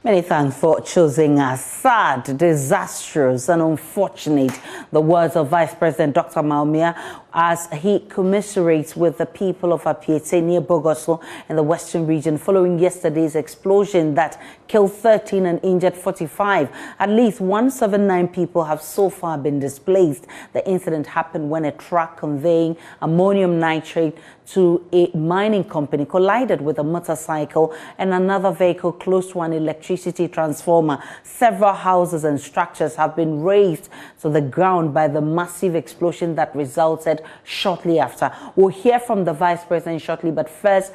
Many thanks for choosing us. Sad, disastrous, and unfortunate. The words of Vice President Dr. Maumia as he commiserates with the people of Apiete near Bogoso in the western region following yesterday's explosion that killed 13 and injured 45. At least 179 people have so far been displaced. The incident happened when a truck conveying ammonium nitrate to a mining company collided with a motorcycle and another vehicle close to an electricity transformer. Several houses and structures have been razed to the ground by the massive explosion that resulted shortly after. We'll hear from the Vice President shortly, but first,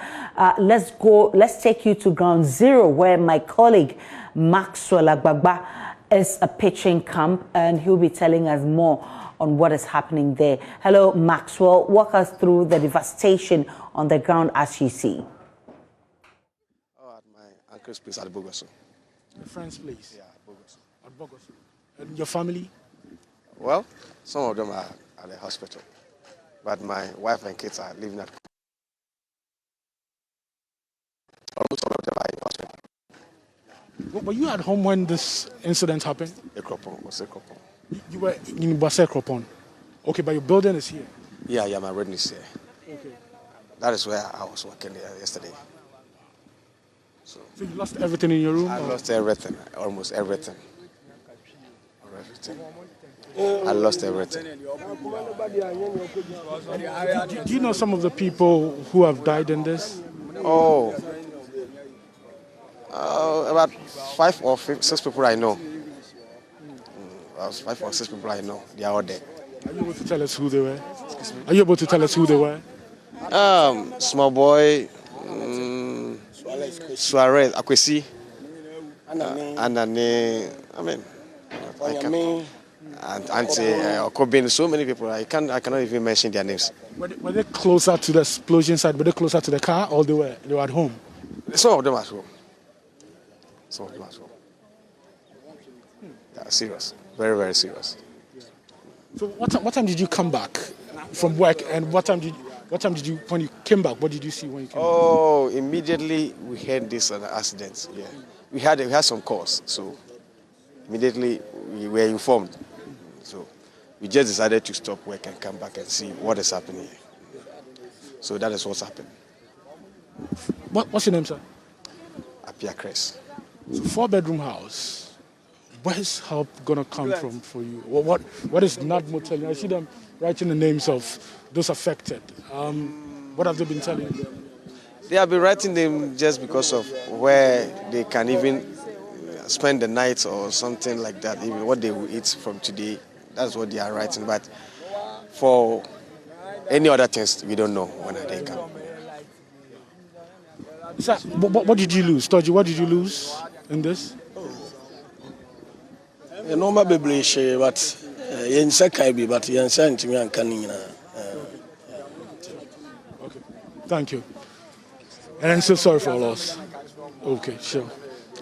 let's take you to ground zero where my colleague Maxwell Agbagba is pitching camp, and he'll be telling us more on what is happening there. Hello, Maxwell. Walk us through the devastation on the ground as you see. Oh, at my uncle's place at Bogoso. Your friend's place? Yeah, at Bogoso. At Bogoso. And your family? Well, some of them are at the hospital, but my wife and kids are living at. Almost all of them are in hospital. Were you at home when this incident happened? Ekropon, was Ekropon. You were in Ekropon. Okay, but your building is here. Yeah, my wedding is here. Okay. That is where I was working yesterday. So you lost everything in your room? I lost everything, almost everything. I lost everything. Do you know some of the people who have died in this? Oh, about 5 or 6 people I know. About 5 or 6 people I know. They are all dead. Are you able to tell us who they were? Are you able to tell us who they were? Small boy, Suarez, Akwesi, Anane, and Auntie Okobin. So many people. I cannot even mention their names. Were they closer to the explosion site? Were they closer to the car, or they were at home? Some of them at home. Some of them at home. They are serious. Very, very serious. So what time did you come back from work, and what time did you when you came back? What did you see when you came back? Oh, immediately we heard this accident. Yeah, we had some calls, so immediately we were informed. So we just decided to stop work and come back and see what is happening here. So that is what's happened. What's your name, sir? Apia Crest. So 4-bedroom house. Where's help gonna come from for you? What is NADMO telling you? I see them writing the names of those affected. What have they been telling you? They have been writing them just because of where they can even spend the night or something like that. Even what they will eat from today, that's what they are writing. But for any other things, we don't know when they come. Sir, what did you lose? Toji, what did you lose in this? Normal baby, but in Sakai, but in Saint and Canina. Okay, thank you. And I'm so sorry for loss. Okay, sure.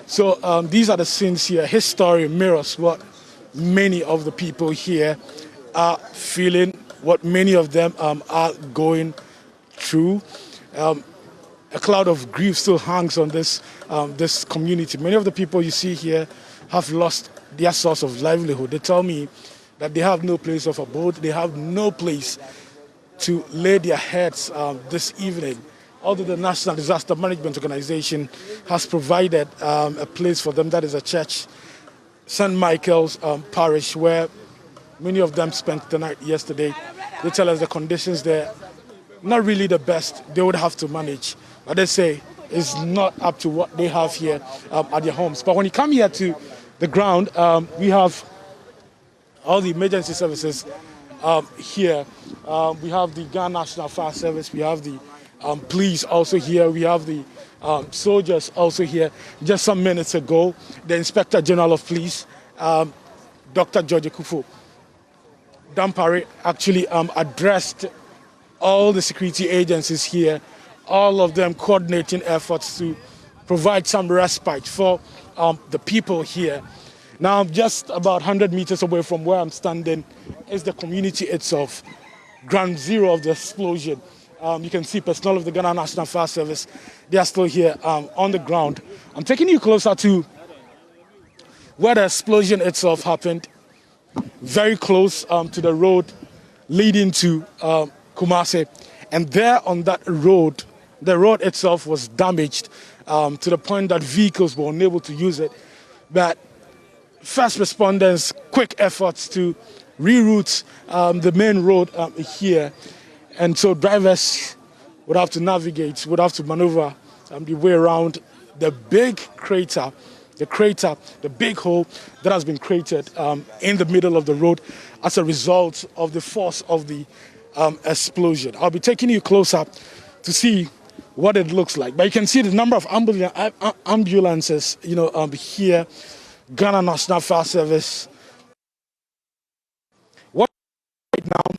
So these are the scenes here. His story mirrors what many of the people here are feeling, what many of them are going through. A cloud of grief still hangs on this community. Many of the people you see here have lost their source of livelihood. They tell me that they have no place of abode. They have no place to lay their heads this evening. Although the National Disaster Management Organization has provided a place for them, that is a church, St. Michael's Parish, where many of them spent the night yesterday. They tell us the conditions there, not really the best. They would have to manage. But they say it's not up to what they have here at their homes. But when you come here to the ground, we have all the emergency services here. We have the Ghana National Fire Service. We have the police also here. We have the soldiers also here. Just some minutes ago, the Inspector General of Police, Dr. George Ekufo Dampare, actually addressed all the security agencies here, all of them coordinating efforts to provide some respite for the people here. Now, just about 100 meters away from where I'm standing is the community itself, ground zero of the explosion. You can see personnel of the Ghana National Fire Service. They are still here on the ground. I'm taking you closer to where the explosion itself happened, very close to the road leading to Kumasi. And there on that road, the road itself was damaged to the point that vehicles were unable to use it. But first responders, quick efforts to reroute the main road here. And so drivers would have to navigate, would have to maneuver the way around the big crater, the big hole that has been created in the middle of the road as a result of the force of the explosion. I'll be taking you closer to see what it looks like. But you can see the number of ambulances, here, Ghana National Fire Service. What right now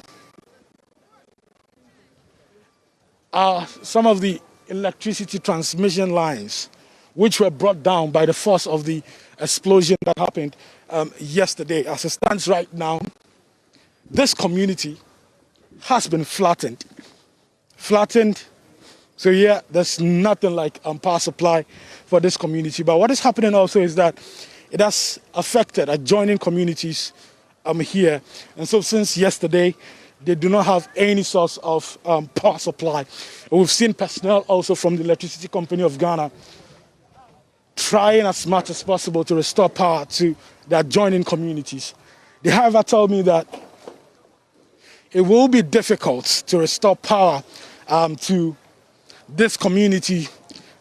are some of the electricity transmission lines which were brought down by the force of the explosion that happened yesterday. As it stands right now, this community has been flattened. So yeah, there's nothing like power supply for this community. But what is happening also is that it has affected adjoining communities here. And so since yesterday, they do not have any source of power supply. We've seen personnel also from the Electricity Company of Ghana trying as much as possible to restore power to the adjoining communities. They, however, told me that it will be difficult to restore power to this community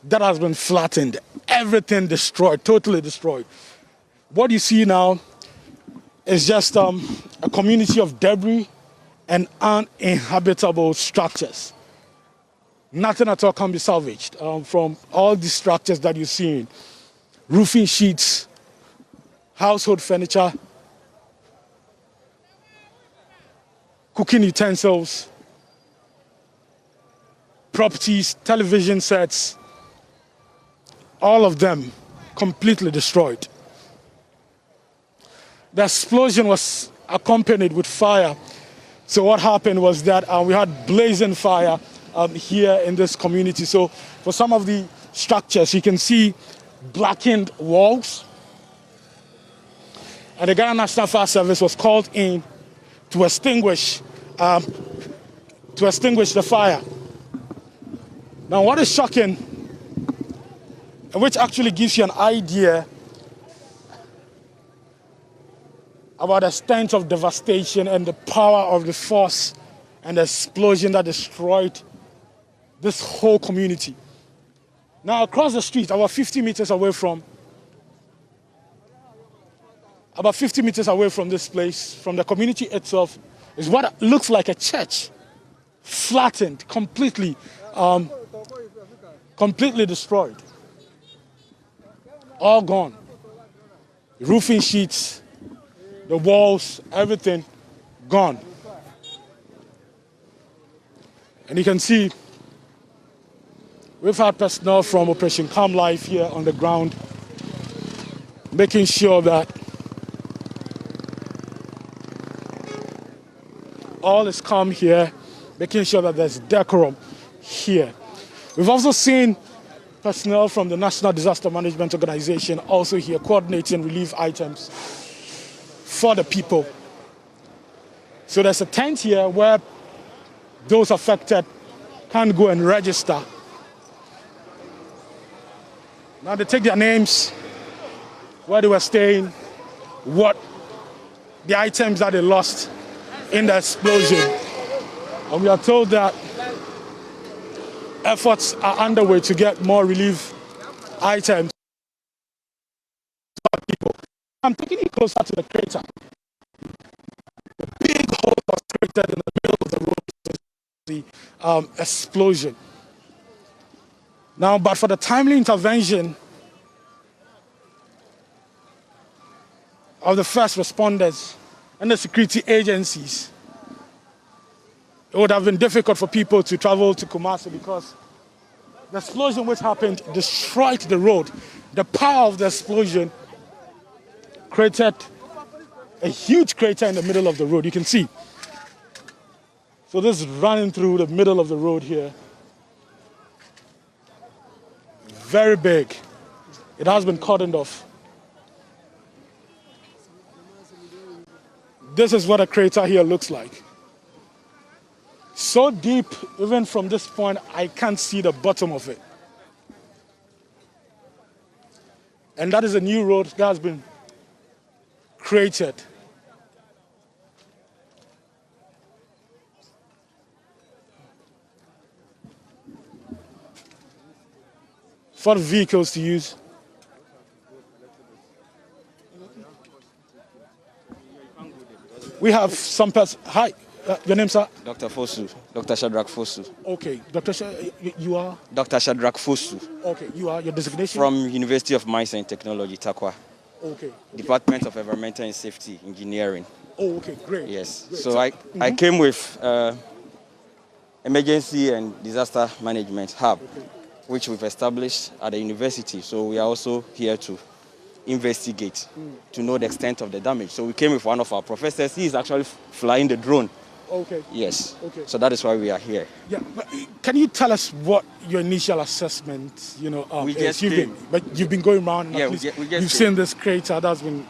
that has been flattened, everything destroyed, totally destroyed. What you see now is just a community of debris and uninhabitable structures. Nothing at all can be salvaged from all these structures that you're seeing. Roofing sheets, household furniture, cooking utensils, properties, television sets, all of them completely destroyed. The explosion was accompanied with fire. So what happened was that we had blazing fire here in this community. So for some of the structures, you can see blackened walls. And the Ghana National Fire Service was called in to extinguish the fire. Now, what is shocking, and which actually gives you an idea about the extent of devastation and the power of the force and the explosion that destroyed this whole community. Now, across the street, about 50 meters away from this place, from the community itself, is what looks like a church, flattened, completely destroyed. All gone. The roofing sheets, the walls, everything gone. And you can see we've had personnel from Operation Calm Life here on the ground, making sure that all is calm here, making sure that there's decorum here. We've also seen personnel from the National Disaster Management Organization also here coordinating relief items for the people. So there's a tent here where those affected can go and register. Now they take their names, where they were staying, what the items that they lost in the explosion. And we are told that efforts are underway to get more relief items to people. I'm taking you closer to the crater. The big hole was created in the middle of the road, the explosion. Now, but for the timely intervention of the first responders and the security agencies, it would have been difficult for people to travel to Kumasi because the explosion which happened destroyed the road. The power of the explosion created a huge crater in the middle of the road. You can see. So this is running through the middle of the road here. Very big. It has been cordoned off. this is what a crater here looks like. So deep, even from this point, I can't see the bottom of it. And that is a new road that has been created. For the vehicles to use. We have some person. Hi, your name, sir? Dr. Fosu, Dr. Shadrach Fosu. Okay, Dr. You are? Dr. Shadrach Fosu. Okay, you are, your designation? From University of Mines and Technology, Takwa. Okay. Department of Environmental and Safety Engineering. Oh, okay, great. Yes, great. so I came with Emergency and Disaster Management Hub, which we've established at the university. So we are also here to investigate, to know the extent of the damage. So we came with one of our professors. He is actually flying the drone. Okay. Yes. Okay. So that is why we are here. Yeah, but can you tell us what your initial assessment, we just is? You've been going around and you've seen this crater that's been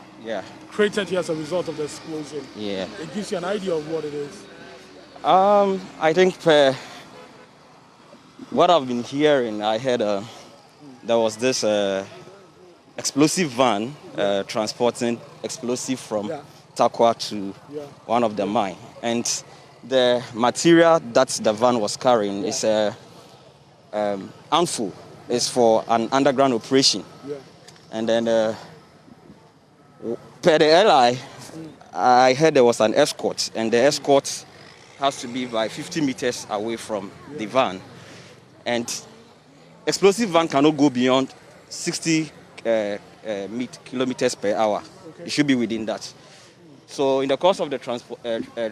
created here as a result of the explosion. Yeah. It gives you an idea of what it is. I think what I've been hearing, I heard there was this explosive van transporting explosive from Takwa to one of the mine. And the material that the van was carrying is handful. It's for an underground operation. Yeah. And then per the LI, I heard there was an escort, and the escort has to be by 50 meters away from the van. And explosive van cannot go beyond 60 kilometers per hour. Okay. It should be within that. So in the course of the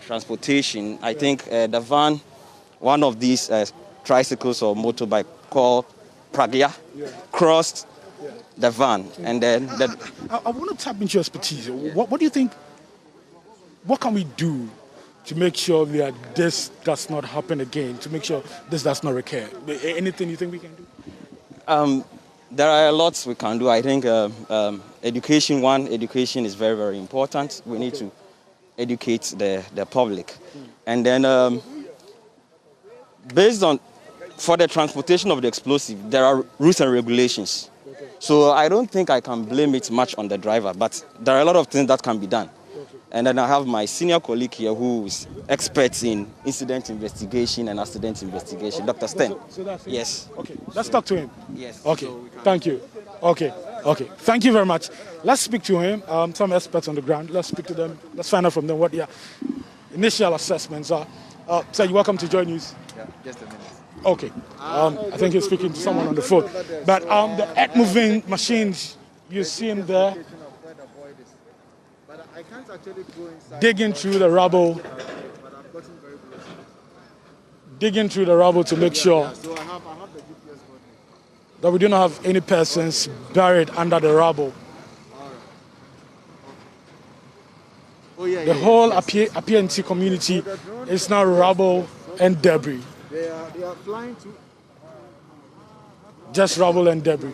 transportation, I think the van, one of these tricycles or motorbike called Pragya, crossed the van. And then... I want to tap into your expertise. What do you think, what can we do to make sure that this does not happen again, to make sure this does not recur? Anything you think we can do? There are a lot we can do. I think education is very, very important. We need to educate the public. And then based on, for the transportation of the explosive, there are rules and regulations. So I don't think I can blame it much on the driver, but there are a lot of things that can be done. And then I have my senior colleague here who is expert in incident investigation and accident investigation, Dr. Sten. So that's it? Yes. Okay, let's talk to him. Yes. Okay, thank you. Okay, thank you very much. Let's speak to him, some experts on the ground. Let's speak to them. Let's find out from them what their initial assessments are. Sir, you're welcome to JoyNews. Yeah, just a minute. Okay, I think he's speaking to someone on the phone. But the earth-moving machines you see in there, I can't actually go inside. digging through the rubble. Digging through the rubble to make sure So I have the GPS that we do not have any persons buried under the rubble. The whole Appian community is now rubble and debris. They are flying to. Just rubble and debris.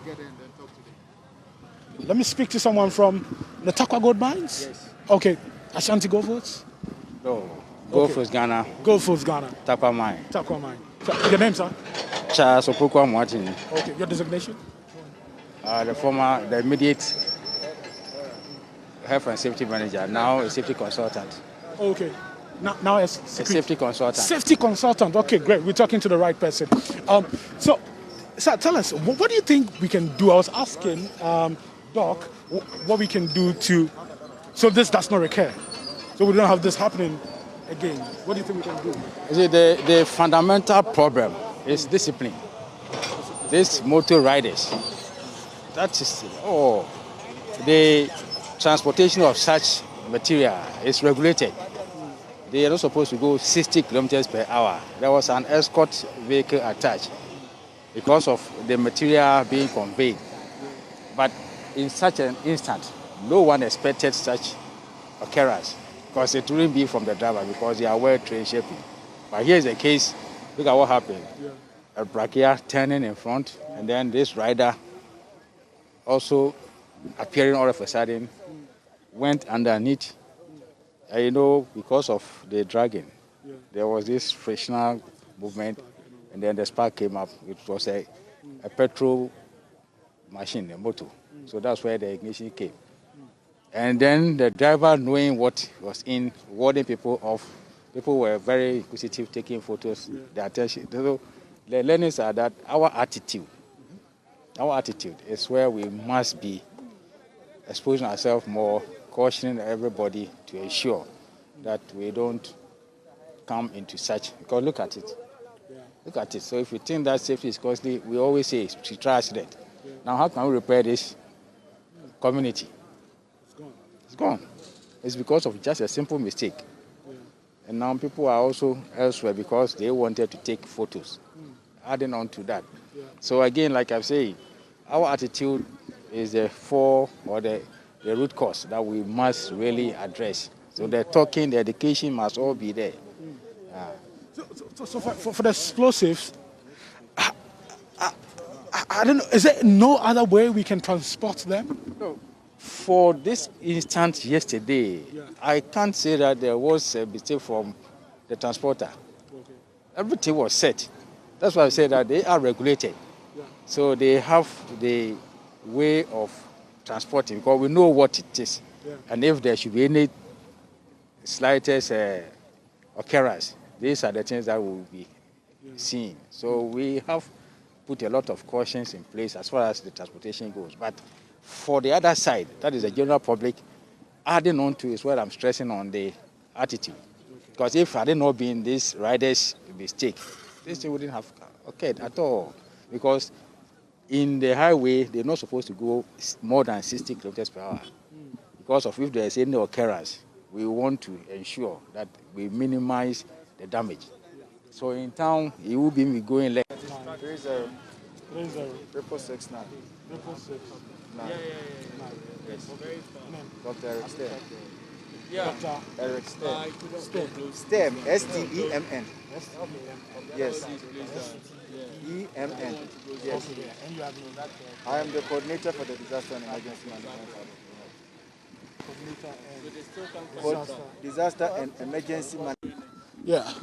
Let me speak to someone from the Takwa Gold Mines. Yes. Okay, Ashanti Gold Fields? No, Gold Fields Ghana. Gold Fields Ghana. Takwa Mine. Takwa Mine. So, your name, sir? Charles Opokwa Martin. Okay, your designation? The immediate health and safety manager, now a safety consultant. Okay. Now as a safety consultant. Safety consultant. Okay, great. We're talking to the right person. So, sir, tell us, what do you think we can do? I was asking Doc what we can do so this does not recur, so we don't have this happening again. What do you think we can do? You see, the fundamental problem is discipline. These motor riders, the transportation of such material is regulated. They are not supposed to go 60 kilometers per hour. There was an escort vehicle attached because of the material being conveyed. But in such an instant, no one expected such occurrence because it wouldn't be from the driver because they are well-trained shaping. But here's the case. Look at what happened. A brachia turning in front, and then this rider also appearing all of a sudden, went underneath Because of the dragging, there was this frictional movement, and then the spark came up. It was a petrol machine, a motor. So that's where the ignition came. And then the driver, knowing what was in, warding people off, people were very inquisitive, taking photos, the attention. So the learnings are that our attitude is where we must be exposing ourselves more, cautioning everybody to ensure that we don't come into such, because look at it. Look at it. So if you think that safety is costly, we always say it's a try accident. Now how can we repair this community? It's gone. It's because of just a simple mistake. And now people are also elsewhere because they wanted to take photos, adding on to that. So again, like I'm saying, our attitude is the root cause that we must really address. So the talking, the education must all be there. So for the explosives, I don't know, is there no other way we can transport them? No. For this instance yesterday, I can't say that there was a mistake from the transporter. Okay. Everything was set. That's why I say that they are regulated. So they have the way of transporting, because we know what it is. And if there should be any slightest occurrence, these are the things that will be seen. So we have put a lot of cautions in place as far as the transportation goes. But for the other side, that is the general public, adding on to is what I'm stressing on the attitude. Because if had it not been this rider's mistake, this thing wouldn't have occurred at all. Because in the highway, they're not supposed to go more than 60 kilometers per hour. Because of if there is any occurrence, we want to ensure that we minimize the damage. So in town, it will be me going left. 30. 669. Yes. Dr. Eric Stem. Eric Stem. Stem. STEMN. Yes. EMN. Yes. I am the coordinator for the disaster and emergency management. Disaster and emergency management. Yeah.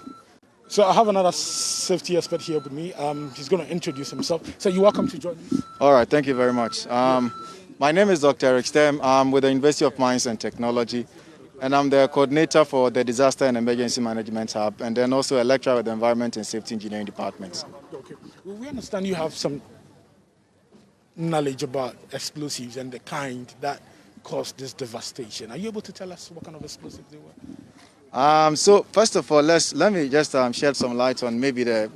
So I have another safety expert here with me. He's going to introduce himself. So you're welcome to JoyNews. All right, thank you very much. My name is Dr. Eric Stem. I'm with the University of Mines and Technology, and I'm the coordinator for the Disaster and Emergency Management Hub, and then also a lecturer with the Environment and Safety Engineering Department. Okay. Well, we understand you have some knowledge about explosives and the kind that caused this devastation. Are you able to tell us what kind of explosives they were? So first of all, let me just shed some light on maybe the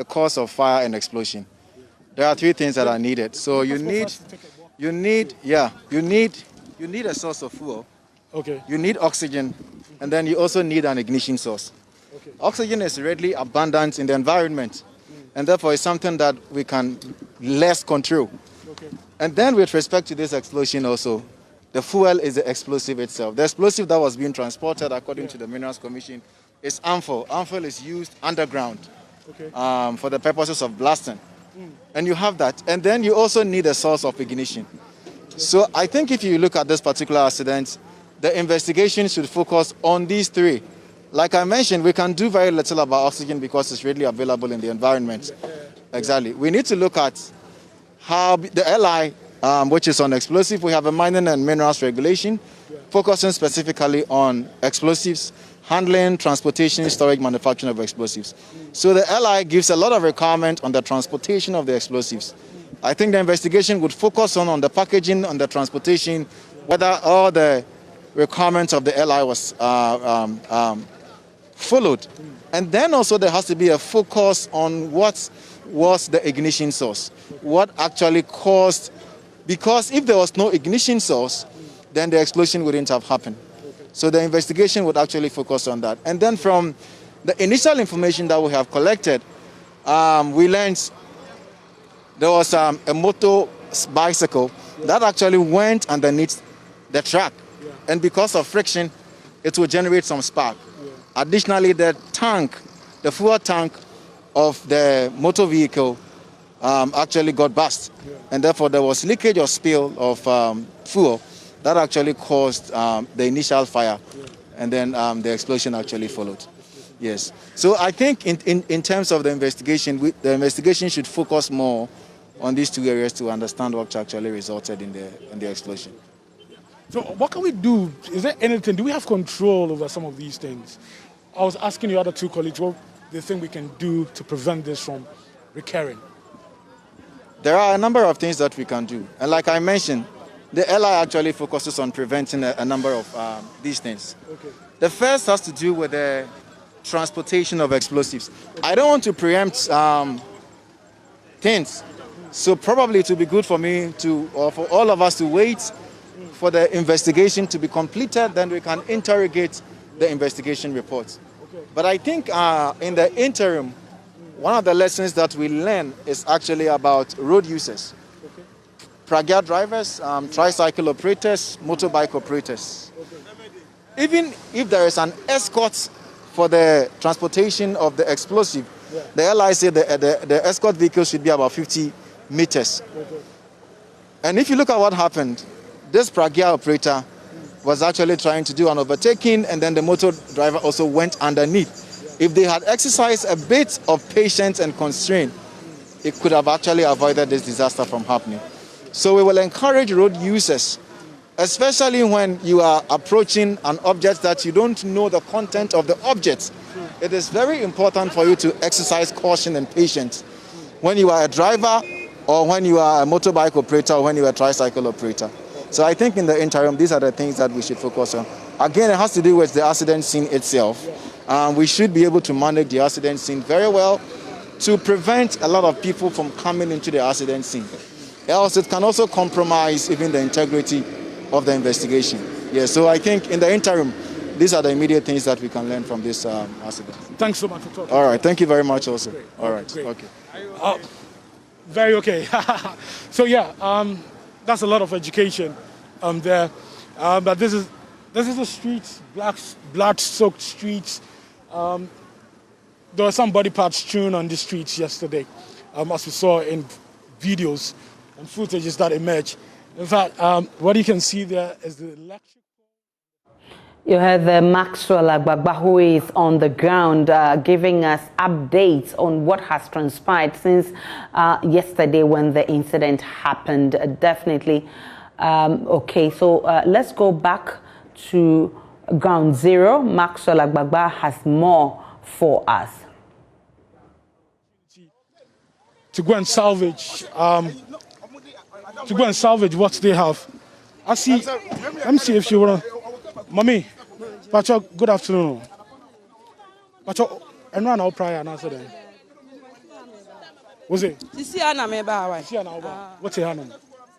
cause of fire and explosion. There are three things that are needed. So you need a source of fuel. Okay. You need oxygen, and then you also need an ignition source. Okay. Oxygen is readily abundant in the environment, and therefore it's something that we can less control. Okay. And then with respect to this explosion also, the fuel is the explosive itself. The explosive that was being transported, according to the Minerals Commission, is amphil. Amphil is used underground for the purposes of blasting. And you have that. And then you also need a source of ignition. So I think if you look at this particular accident, the investigation should focus on these three. Like I mentioned, we can do very little about oxygen because it's readily available in the environment. Exactly. We need to look at how the LI, which is on explosive, we have a mining and minerals regulation, focusing specifically on explosives, handling, transportation, storage, manufacturing of explosives. So the LI gives a lot of requirement on the transportation of the explosives. I think the investigation would focus on the packaging, on the transportation, whether all the requirements of the LI was followed. And then also there has to be a focus on what was the ignition source, what actually caused, because if there was no ignition source, then the explosion wouldn't have happened. So the investigation would actually focus on that. And then from the initial information that we have collected, we learned there was a motor bicycle that actually went underneath the track. And because of friction, it will generate some spark. Additionally, the tank, the fuel tank of the motor vehicle actually got burst. And therefore, there was leakage or spill of fuel that actually caused the initial fire. and then the explosion actually followed. Yes. So I think in terms of the investigation, the investigation should focus more on these two areas to understand what actually resulted in the explosion. So what can we do? Is there anything? Do we have control over some of these things? I was asking the other two colleagues what they think we can do to prevent this from recurring. There are a number of things that we can do. And like I mentioned, the LI actually focuses on preventing a number of these things. Okay. The first has to do with the transportation of explosives. I don't want to preempt things. So probably it would be good for me to, or for all of us to wait for the investigation to be completed, then we can interrogate the investigation reports. Okay. But I think in the interim, one of the lessons that we learn is actually about road users. Okay. Pragia drivers, tricycle operators, motorbike operators. Okay. Even if there is an escort for the transportation of the explosive, yeah, the LI say the escort vehicle should be about 50 meters. Okay. And if you look at what happened, this Pragia operator was actually trying to do an overtaking, and then the motor driver also went underneath. If they had exercised a bit of patience and constraint, it could have actually avoided this disaster from happening. So we will encourage road users, especially when you are approaching an object that you don't know the content of the object. It is very important for you to exercise caution and patience when you are a driver, or when you are a motorbike operator, or when you are a tricycle operator. So I think in the interim, these are the things that we should focus on. Again, it has to do with the accident scene itself. We should be able to manage the accident scene very well to prevent a lot of people from coming into the accident scene. Else it can also compromise even the integrity of the investigation. Yeah, so I think in the interim, these are the immediate things that we can learn from this accident. Thanks so much for talking. All right, thank you very much also. Great. All right, Great. okay. Very okay. So yeah, that's a lot of education there. But this is the streets, blood-soaked streets. There were some body parts strewn on the streets yesterday, as we saw in videos and footages that emerged. In fact, what you can see there is the electric. You heard the Maxwell Agbagba, who is on the ground giving us updates on what has transpired since yesterday when the incident happened. Definitely. Okay, so let's go back to ground zero. Maxwell Agbagba has more for us. To go and salvage, what they have. Let me see if you wanna. Mommy, Pacho, good afternoon. Pacho, and run out prior and answer them. Was it? Sisi ana me ba wa. Sisi ana ba. What's her name?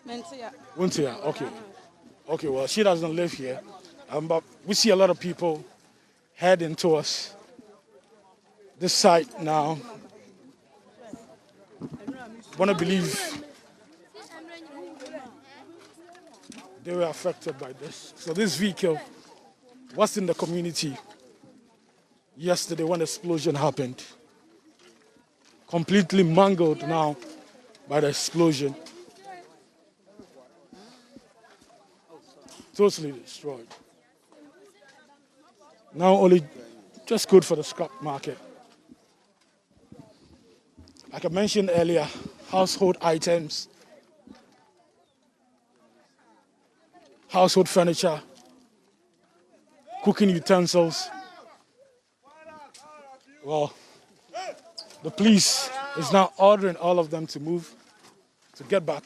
Mentia. Wintia. Okay. Okay. Well, she doesn't live here, but we see a lot of people heading towards this site now. Want to believe they were affected by this. So this vehicle was in the community yesterday when the explosion happened. Completely mangled now by the explosion. Totally destroyed. Now only just good for the scrap market. Like I mentioned earlier, household items, household furniture, cooking utensils. Well, the police is now ordering all of them to move, to get back.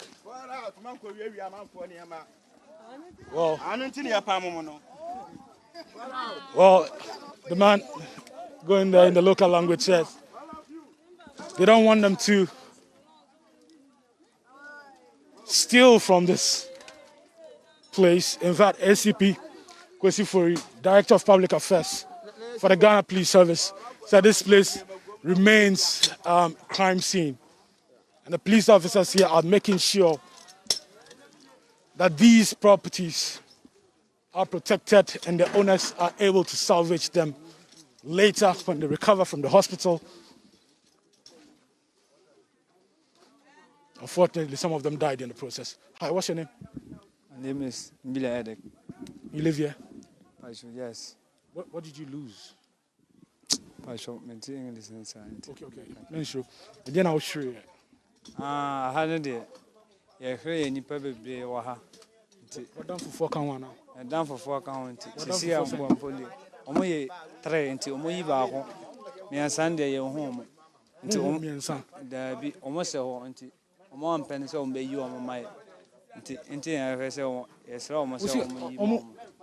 Well, the man going there in the local language says they don't want them to steal from this place. In fact, ACP Kwesi Fori, Director of Public Affairs for the Ghana Police Service, said this place remains crime scene. And the police officers here are making sure that these properties are protected and the owners are able to salvage them later when they recover from the hospital. Unfortunately, some of them died in the process. Hi, what's your name? My name is Mbila Edek. You live here? Yes. What did you lose? Okay. No sure. Then I'll show you. I had it. Yeah, any paper be waha. What done for 4 can one now? And down for 4 county. See, I'm going to Omoye tray into Omoyi Bago. Me and Sunday, your home. Into Me and son. there be almost a home. Omo and penny so be you on my. Into I say, yes, almost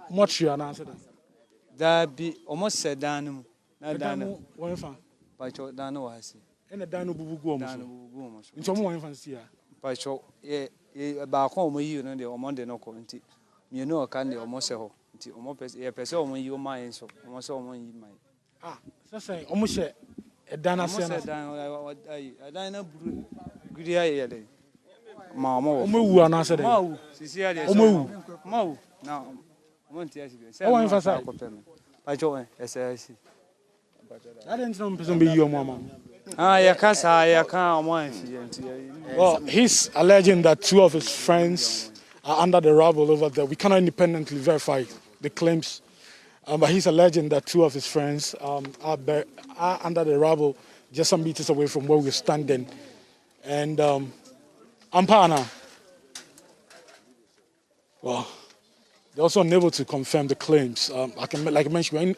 Much you answer that. there be almost said down. Not Dano one fan. by Cho Dano, I see. And the Dano Bubu Gomes. Dano In some one fancy. by Cho, about home you know the Omonde no quality. You know, a candy almost a home. Almost a person when you mind so almost all when you mind. Ah, that's saying almost a Dana said, I dine good idea. Mamma, Omu and answer Mau, Mau, now, I want to ask you. Say, one for side. By Joy, SIC. I didn't know person be your mama. Ah, ya casa, I can't mind. Well, he's alleging that 2 of his friends are under the rubble over there. We cannot independently verify the claims, but he's alleging that 2 of his friends are under the rubble, just some meters away from where we're standing. And Ampana, well, they're also unable to confirm the claims. Like I mentioned,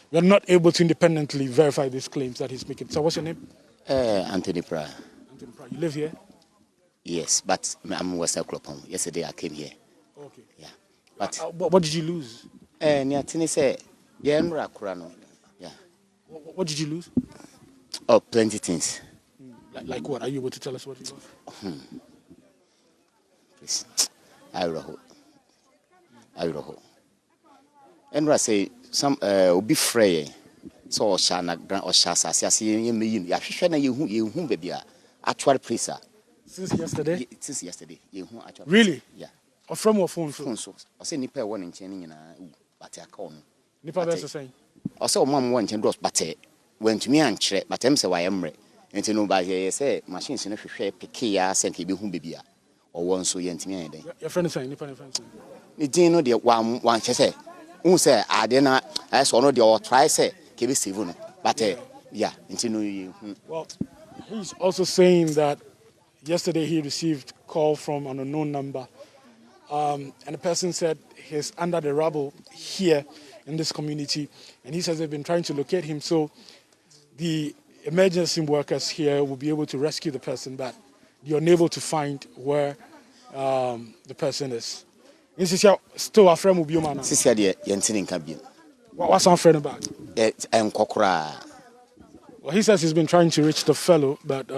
we're not able to independently verify these claims that he's making. So what's your name? Anthony Pryor. Anthony Pryor. You live here? Yes, but I'm West Oklahoma. Yesterday I came here. Okay. Yeah. But what did you lose? Yeah. What did you lose? Oh, plenty things. Like what? Are you able to tell us what you lost? Please. I and I say some be free. So Shana Grand or Shasa, you baby. Actual place. Since yesterday? Since yesterday. Really? Yeah. Or from your phone? Phone so. I say Nipa one in Chenny but I call me. Nipa best saying. Also, Mom went and lost but went to me and check, but I'm so I am re. And to know by here, say, machines in a share, Pikia, sent you whom be or one so young to me. Your friend is saying, Nipa friend. You didn't know the one she say. Who say, I didn't, I saw no the or try say, keep it civil. But yeah, into you. Well, he's also saying that yesterday he received a call from an unknown number. And the person said he's under the rubble here in this community. And he says they've been trying to locate him. So the emergency workers here will be able to rescue the person, but you're unable to find where the person is. This is still a friend will be your man. What's our friend about? Well, he says he's been trying to reach the fellow, but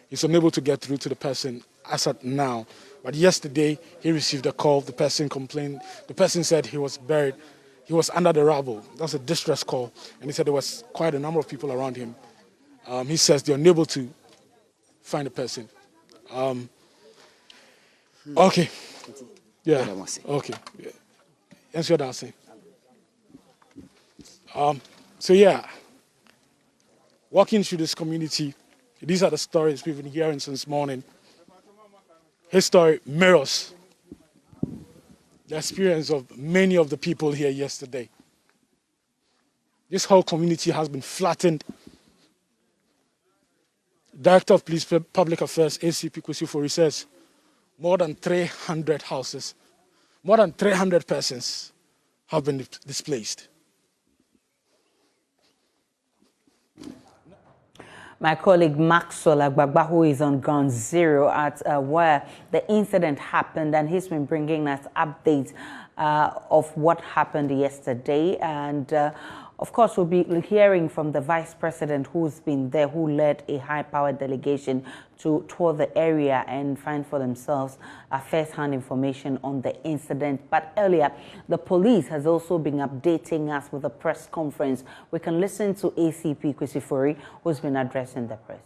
he's unable to get through to the person as at now. But yesterday, he received a call. The person complained. The person said he was buried. He was under the rubble. That's a distress call. And he said there was quite a number of people around him. He says they're unable to find the person. Okay. Yeah. Okay. Yeah. Answer that. So yeah, walking through this community, these are the stories we've been hearing since morning. His story mirrors the experience of many of the people here yesterday. This whole community has been flattened. Director of Police Public Affairs, ACP Kwesifori, says more than 300 houses, more than 300 persons have been displaced. My colleague Maxwell Agbagba, who is on ground zero at where the incident happened, and he's been bringing us updates of what happened yesterday. And of course, we'll be hearing from the Vice President who's been there, who led a high-powered delegation to tour the area and find for themselves first-hand information on the incident. But earlier, the police has also been updating us with a press conference. We can listen to ACP Kwesifori, who's been addressing the press.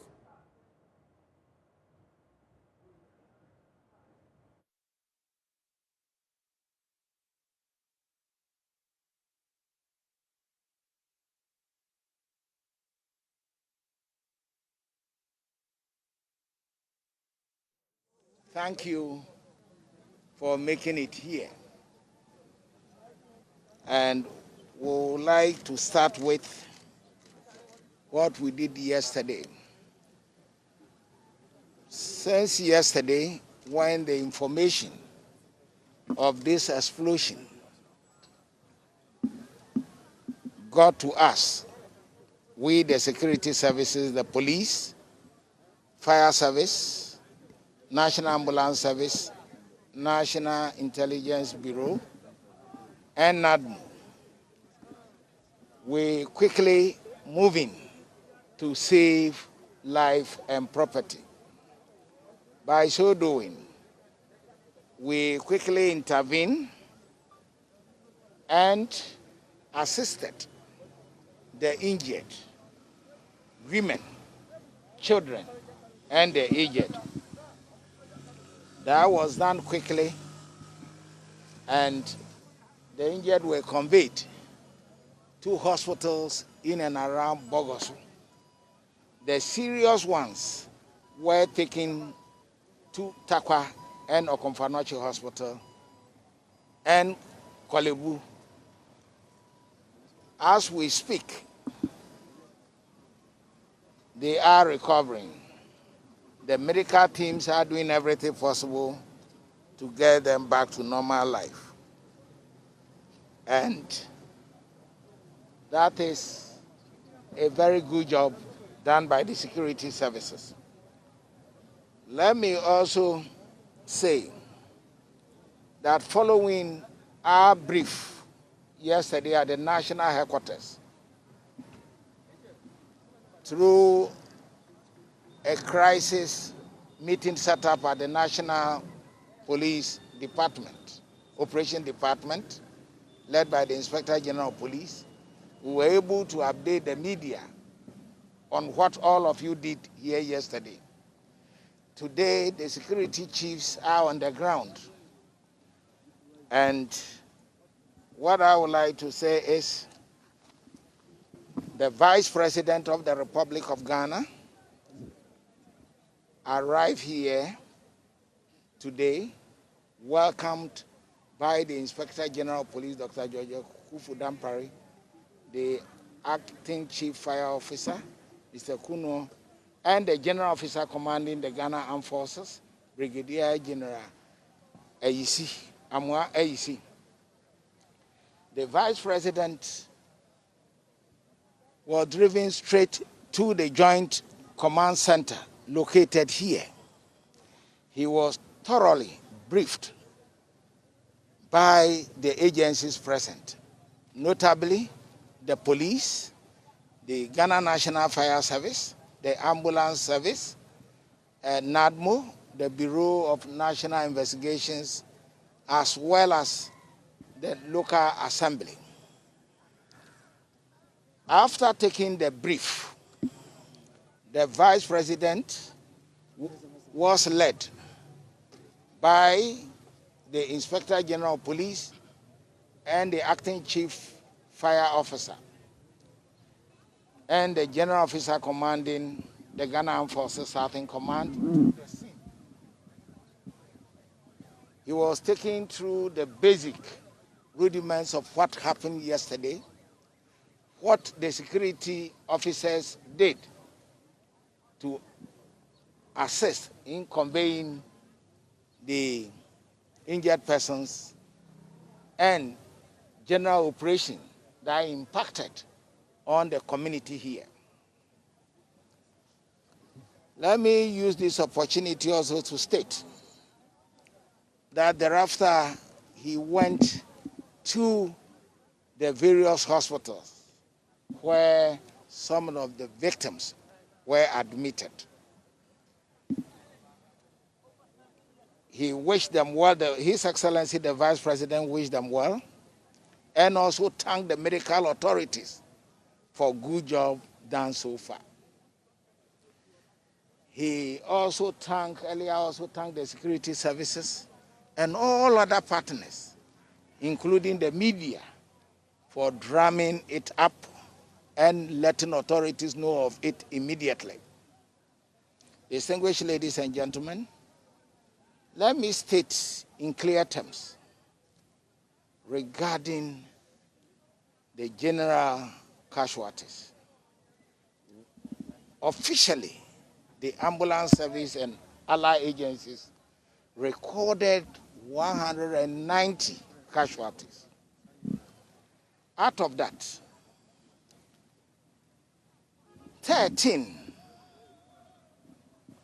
Thank you for making it here. And we would like to start with what we did yesterday. Since yesterday, when the information of this explosion got to us, we, the security services, the police, fire service, National Ambulance Service, National Intelligence Bureau, and NADMO, we quickly moving to save life and property. By so doing, we quickly intervened and assisted the injured, women, children, and the aged. That was done quickly, and the injured were conveyed to hospitals in and around Bogoso. The serious ones were taken to Takwa and Okomfanoche Hospital and Kolebu. As we speak, they are recovering. The medical teams are doing everything possible to get them back to normal life. And that is a very good job done by the security services. Let me also say that following our brief yesterday at the national headquarters, through a crisis meeting set up at the National Police Department, Operation Department, led by the Inspector General of Police, we were able to update the media on what all of you did here yesterday. Today, the security chiefs are on the ground. And what I would like to say is the Vice President of the Republic of Ghana arrived here today, welcomed by the Inspector General of Police, Dr. George Kufu-Dampari, the Acting Chief Fire Officer, Mr. Kuno, and the General Officer commanding the Ghana Armed Forces, Brigadier General Ayisi, Amwa Ayisi. The Vice President was driven straight to the Joint Command Center located here. He was thoroughly briefed by the agencies present, notably the police, the Ghana National Fire Service, the Ambulance Service, NADMO, the Bureau of National Investigations, as well as the local assembly. After taking the brief, the Vice President was led by the Inspector General of Police and the Acting Chief Fire Officer and the General Officer commanding the Ghana Armed Forces Southern Command. He was taken through the basic rudiments of what happened yesterday, what the security officers did to assist in conveying the injured persons, and general operation that impacted on the community here. Let me use this opportunity also to state that thereafter he went to the various hospitals where some of the victims were admitted. He wished them well, His Excellency the Vice President wished them well, and also thanked the medical authorities for good job done so far. He also thanked the security services and all other partners, including the media, for drumming it up and letting authorities know of it immediately. Distinguished ladies and gentlemen, let me state in clear terms regarding the general casualties. Officially, the ambulance service and allied agencies recorded 190 casualties. Out of that, 13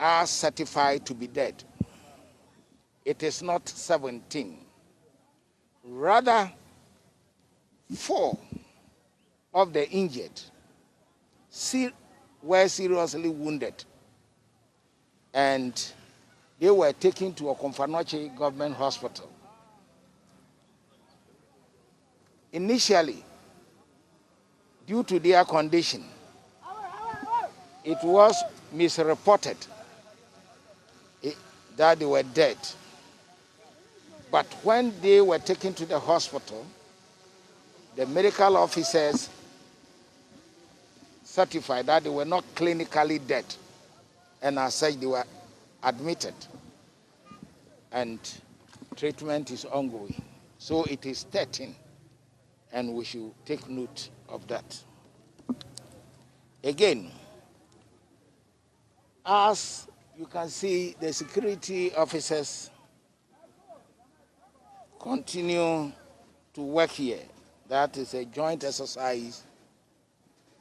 are certified to be dead. It is not 17. Rather, 4 of the injured were seriously wounded, and they were taken to a Okomfanoche government hospital. Initially, due to their condition, it was misreported that they were dead. But when they were taken to the hospital, the medical officers certified that they were not clinically dead, and as such they were admitted, and treatment is ongoing. So it is 13, and we should take note of that. Again, as you can see, the security officers continue to work here. That is a joint exercise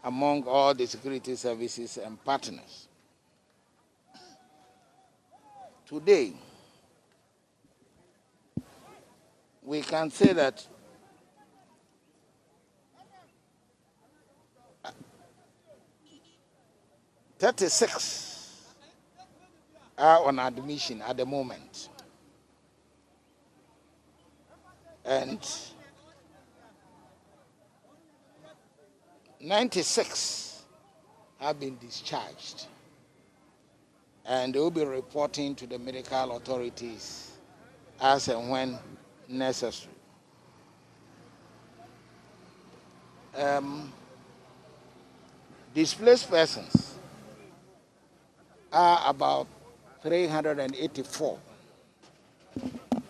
among all the security services and partners. Today, we can say that "36 are on admission at the moment, and 96 have been discharged, and they will be reporting to the medical authorities as and when necessary. Displaced persons are about 384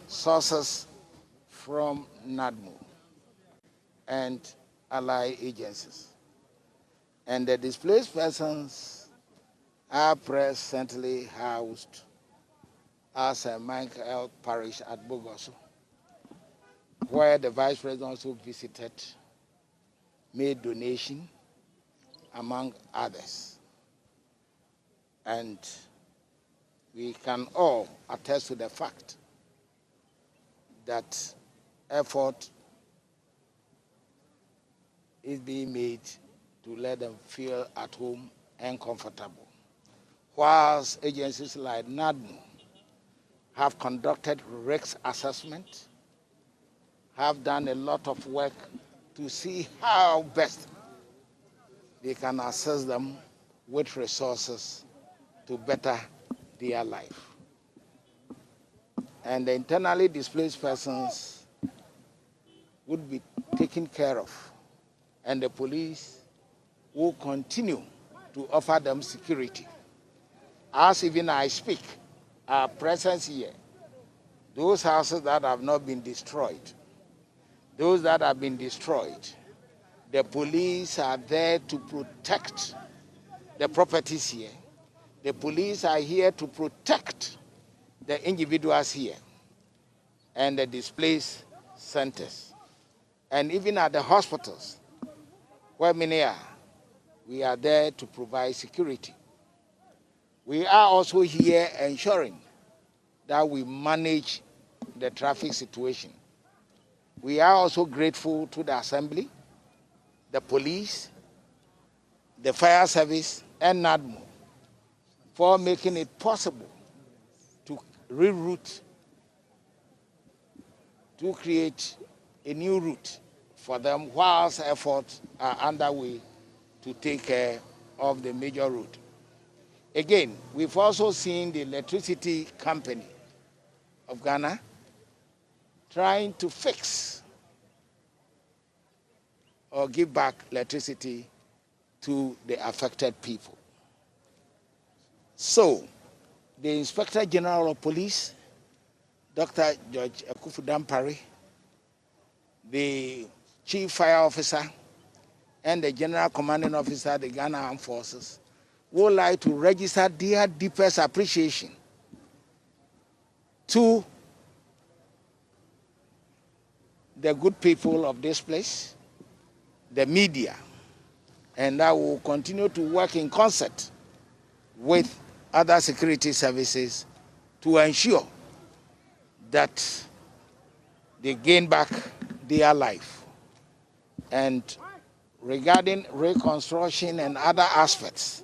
sources from NADMO and allied agencies. And the displaced persons are presently housed as a Michael Parish at Bogoso, where the Vice President also visited, made donation, among others. And we can all attest to the fact that effort is being made to let them feel at home and comfortable. Whilst agencies like NADMO have conducted risk assessment, have done a lot of work to see how best they can assess them with resources to better their life. And the internally displaced persons would be taken care of, and the police will continue to offer them security. As even I speak, our presence here, those houses that have not been destroyed, those that have been destroyed, the police are there to protect the properties here. The police are here to protect the individuals here and the displaced centers. And even at the hospitals, where many are, we are there to provide security. We are also here ensuring that we manage the traffic situation. We are also grateful to the Assembly, the police, the fire service, and NADMO for making it possible to reroute, to create a new route for them, whilst efforts are underway to take care of the major route. Again, we've also seen the electricity company of Ghana trying to fix or give back electricity to the affected people. So, the Inspector General of Police, Dr. George Ekufu Dampare, the Chief Fire Officer, and the General Commanding Officer of the Ghana Armed Forces would like to register their deepest appreciation to the good people of this place, the media, and I will continue to work in concert with other security services to ensure that they gain back their life. And regarding reconstruction and other aspects,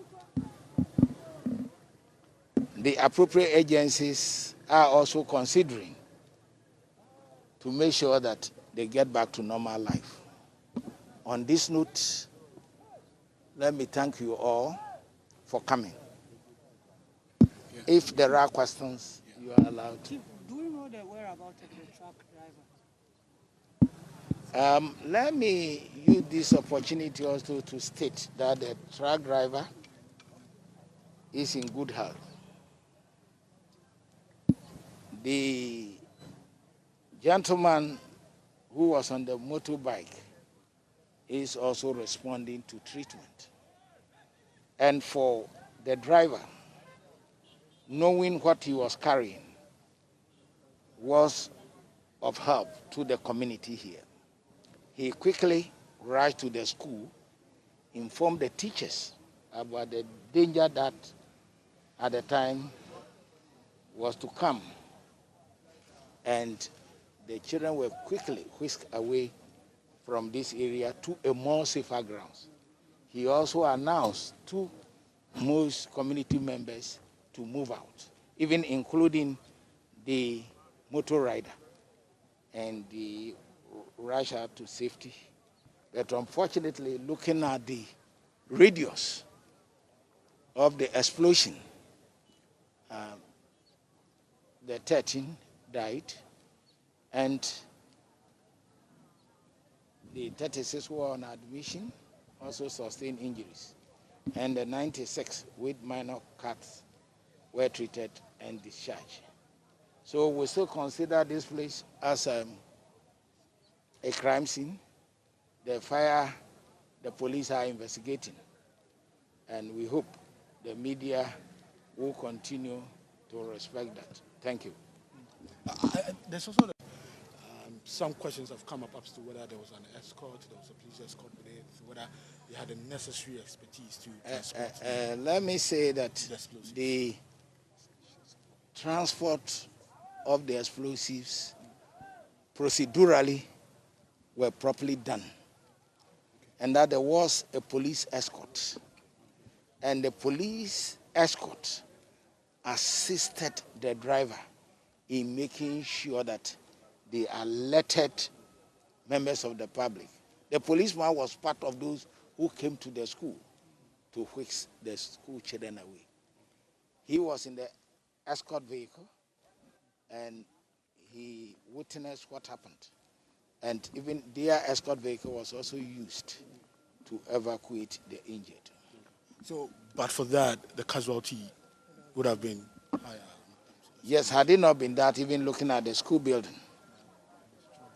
the appropriate agencies are also considering to make sure that they get back to normal life. On this note, let me thank you all for coming. If there are questions, you are allowed to. Do you know the whereabouts of the truck driver? Let me use this opportunity also to state that the truck driver is in good health. The gentleman who was on the motorbike is also responding to treatment. And for the driver, knowing what he was carrying was of help to the community here. He quickly rushed to the school, informed the teachers about the danger that at the time was to come. And the children were quickly whisked away from this area to a more safer grounds. He also announced to most community members to move out, even including the motor rider and the rush out to safety. But unfortunately, looking at the radius of the explosion, the 13 died, and the 36 who were on admission also sustained injuries, and the 96 with minor cuts were treated and discharged. So we still consider this place as a crime scene. The fire, the police are investigating, and we hope the media will continue to respect that. Thank you. There's also some questions have come up as to whether there was an escort, there was a police escort with it, whether they had the necessary expertise to transport. Let me say that the transport of the explosives procedurally were properly done, and that there was a police escort, and the police escort assisted the driver in making sure that they alerted members of the public. The policeman was part of those who came to the school to whisk the school children away. He was in the escort vehicle, and he witnessed what happened. And even their escort vehicle was also used to evacuate the injured. So, but for that, the casualty would have been higher. Yes, had it not been that, even looking at the school building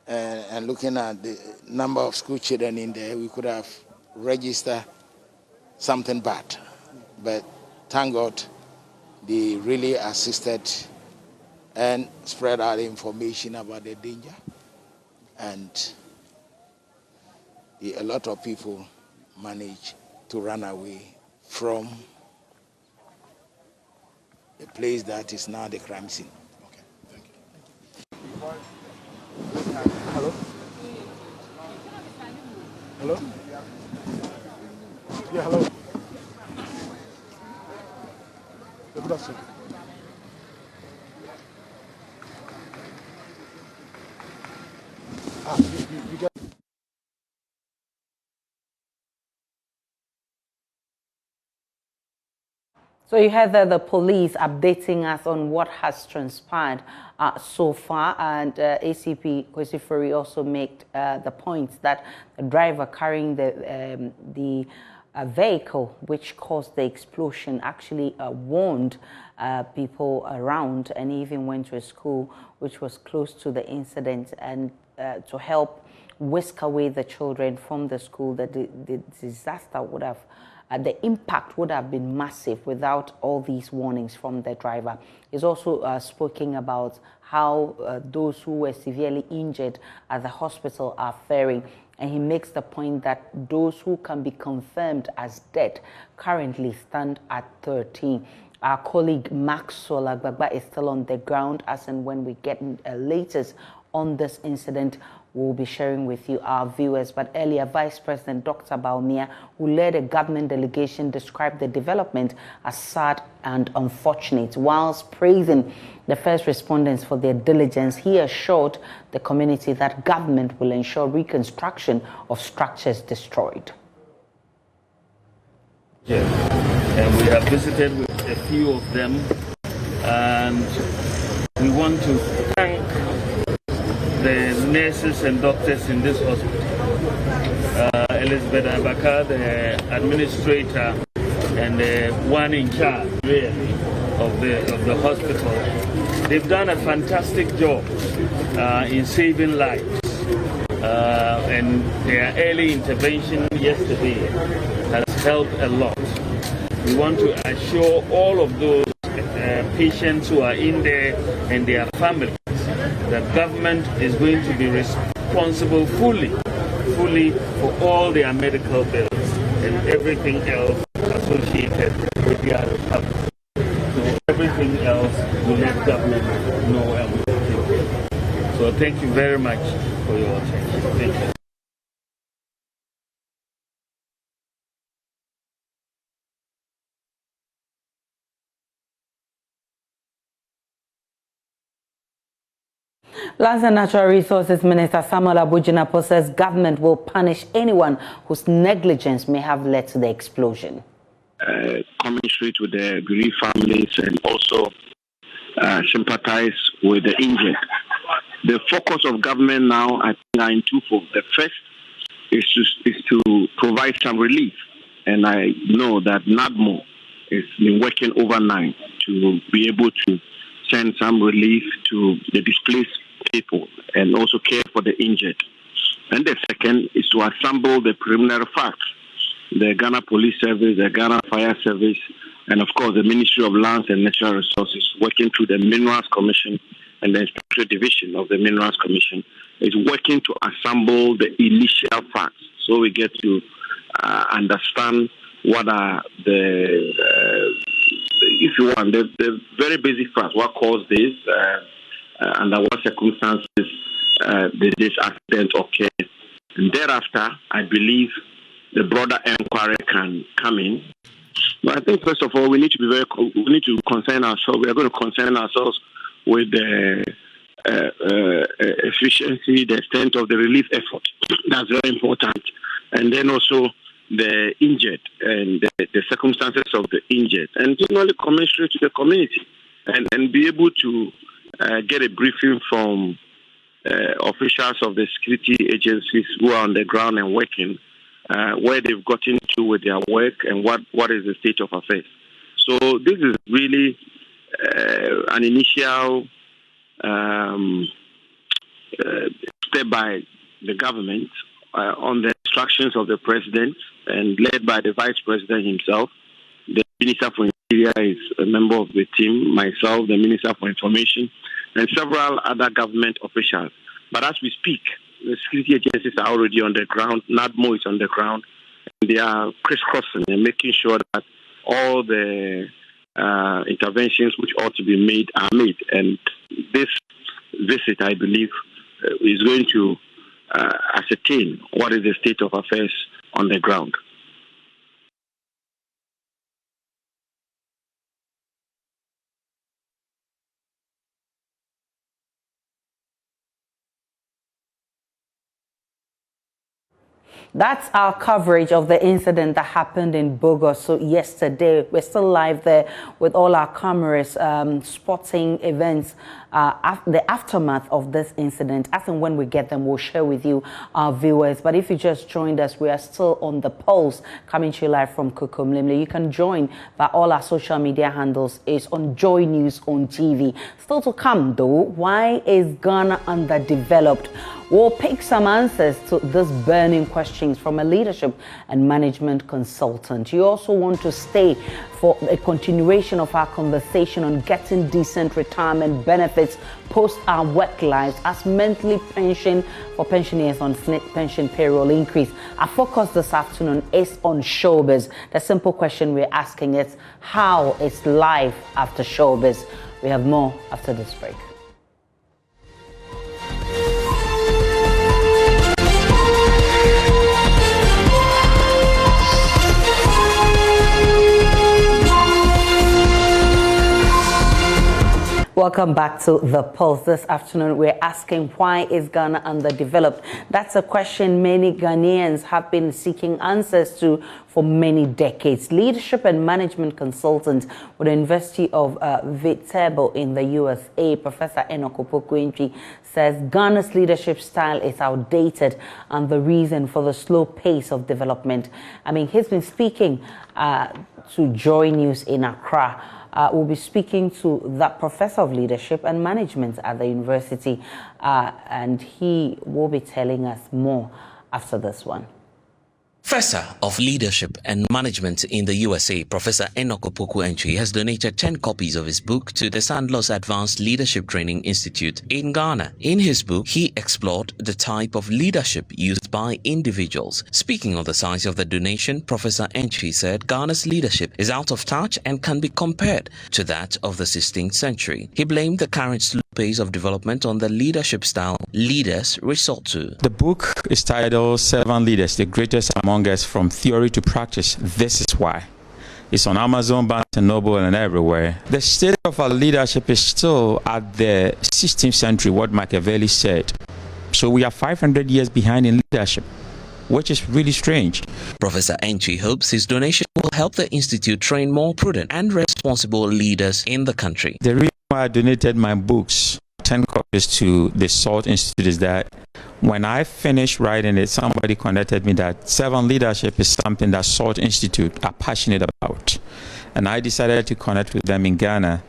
and looking at the number of school children in there, we could have registered something bad. But thank God, they really assisted and spread out information about the danger. And a lot of people managed to run away from the place that is now the crime scene. Okay, thank you. Hello? Hello? Yeah, hello. Good afternoon. You get. So you heard that the police updating us on what has transpired so far, and ACP Kwesifori also made the point that the driver carrying the vehicle which caused the explosion actually warned people around, and even went to a school which was close to the incident, and to help whisk away the children from the school, the disaster would have, the impact would have been massive without all these warnings from the driver. He's also spoken about how those who were severely injured at the hospital are faring. And he makes the point that those who can be confirmed as dead currently stand at 13. Our colleague Maxwell Agbagba is still on the ground, as and when we get latest on this incident, we'll be sharing with you, our viewers. But earlier, Vice President Dr. Bawumia, who led a government delegation, described the development as sad and unfortunate. Whilst praising the first respondents for their diligence, he assured the community that government will ensure reconstruction of structures destroyed. Yeah. And we have visited with a few of them, and we want to thank the nurses and doctors in this hospital. Elizabeth Abaka, the administrator and the one in charge, really, of the hospital. They've done a fantastic job in saving lives. And their early intervention yesterday has helped a lot. We want to assure all of those patients who are in there and their families that government is going to be responsible fully for all their medical bills and everything else associated with their recovery. So everything else we let government know and we will take care. So thank you very much for your attention. Thank you. Lands and Natural Resources Minister Samuel Abujinapo says government will punish anyone whose negligence may have led to the explosion. Commensurate with the bereaved families and also sympathize with the injured. The focus of government now, I think, are in twofold. The first is to provide some relief, and I know that NADMO has been working overnight to be able to send some relief to the displaced people and also care for the injured. And the second is to assemble the preliminary facts. The Ghana Police Service, the Ghana Fire Service, and of course the Ministry of Lands and Natural Resources, working through the Minerals Commission and the Inspectorate Division of the Minerals Commission, is working to assemble the initial facts so we get to understand what are if you want, the very basic facts, what caused this, under what circumstances did this accident occur. And thereafter, I believe the broader inquiry can come in. But I think first of all, we need to concern ourselves. We are going to concern ourselves with the efficiency, the extent of the relief effort. That's very important. And then also the injured and the circumstances of the injured, and generally commensurate to the community, and be able to get a briefing from officials of the security agencies who are on the ground and working, where they've gotten to with their work and what is the state of affairs. So this is really an initial step by the government on the instructions of the president and led by the vice president himself. The Minister for Interior is a member of the team, myself, the Minister for Information, and several other government officials. But as we speak, the security agencies are already on the ground. NADMO is on the ground. And they are crisscrossing and making sure that all the interventions which ought to be made are made. And this visit, I believe, is going to ascertain what is the state of affairs on the ground. That's our coverage of the incident that happened in Bogoso yesterday. We're still live there with all our cameras spotting events, the aftermath of this incident. As and when we get them, we'll share with you, our viewers. But if you just joined us, we are still on the pulse, coming to you live from Kukumlimle. You can join by all our social media handles. It's on Joy News on TV. Still to come, though, why is Ghana underdeveloped? We'll pick some answers to this burning questions from a leadership and management consultant. You also want to stay for a continuation of our conversation on getting decent retirement benefits post our work lives as monthly pension for pensioners on SNP pension payroll increase. Our focus this afternoon is on showbiz. The simple question we're asking is, how is life after showbiz? We have more after this break. Welcome back to The Pulse. This afternoon, we're asking, why is Ghana underdeveloped? That's a question many Ghanaians have been seeking answers to for many decades. Leadership and management consultant with the University of Viterbo in the USA, Professor Enoch Opoku-Antwi, says Ghana's leadership style is outdated and the reason for the slow pace of development. I mean, he's been speaking to Joy News in Accra. We'll be speaking to that professor of leadership and management at the university, and he will be telling us more after this one. Professor of Leadership and Management in the USA, Professor Enoch Opoku-Antwi, has donated 10 copies of his book to the Sandals Advanced Leadership Training Institute in Ghana. In his book, he explored the type of leadership used by individuals. Speaking on the size of the donation, Professor Antwi said Ghana's leadership is out of touch and can be compared to that of the 16th century. He blamed the current slow pace of development on the leadership style leaders resort to. The book is titled 7 Leaders, the Greatest Among Us from Theory to Practice. This is why. It's on Amazon, Barnes & Noble, and everywhere. The state of our leadership is still at the 16th century, what Machiavelli said. So we are 500 years behind in leadership, which is really strange. Professor Antwi hopes his donation will help the institute train more prudent and responsible leaders in the country. The reason why I donated my books, 10 copies, to the SALT Institute is that when I finished writing it, somebody contacted me that 7 leadership is something that SALT Institute are passionate about. And I decided to connect with them in Ghana,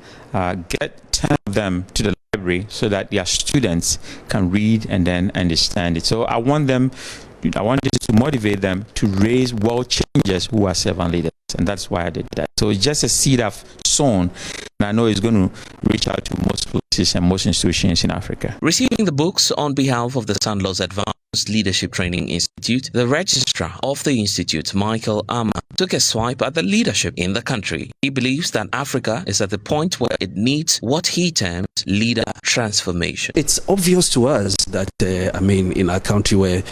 get 10 of them to the library so that their students can read and then understand it. So I want this to motivate them to raise world changers who are 7 leaders. And that's why I did that. So it's just a seed I've sown, and I know it's going to reach out to most places and most institutions in Africa. Receiving the books on behalf of the Sandals Advanced Leadership Training Institute, the registrar of the institute, Michael Ama, took a swipe at the leadership in the country. He believes that Africa is at the point where it needs what he terms leader transformation. It's obvious to us that, in our country where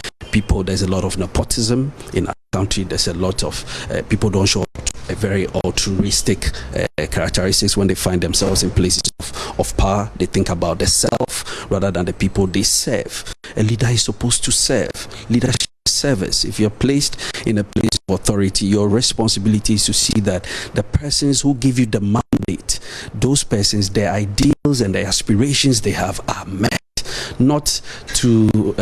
there's a lot of nepotism, in our country there's a lot of people don't show a very altruistic characteristics when they find themselves in places of power. They think about the self rather than the people they serve. A leader is supposed to serve. Leadership is service. If you're placed in a place of authority, your responsibility is to see that the persons who give you the mandate, those persons, their ideals and their aspirations they have are met. Not to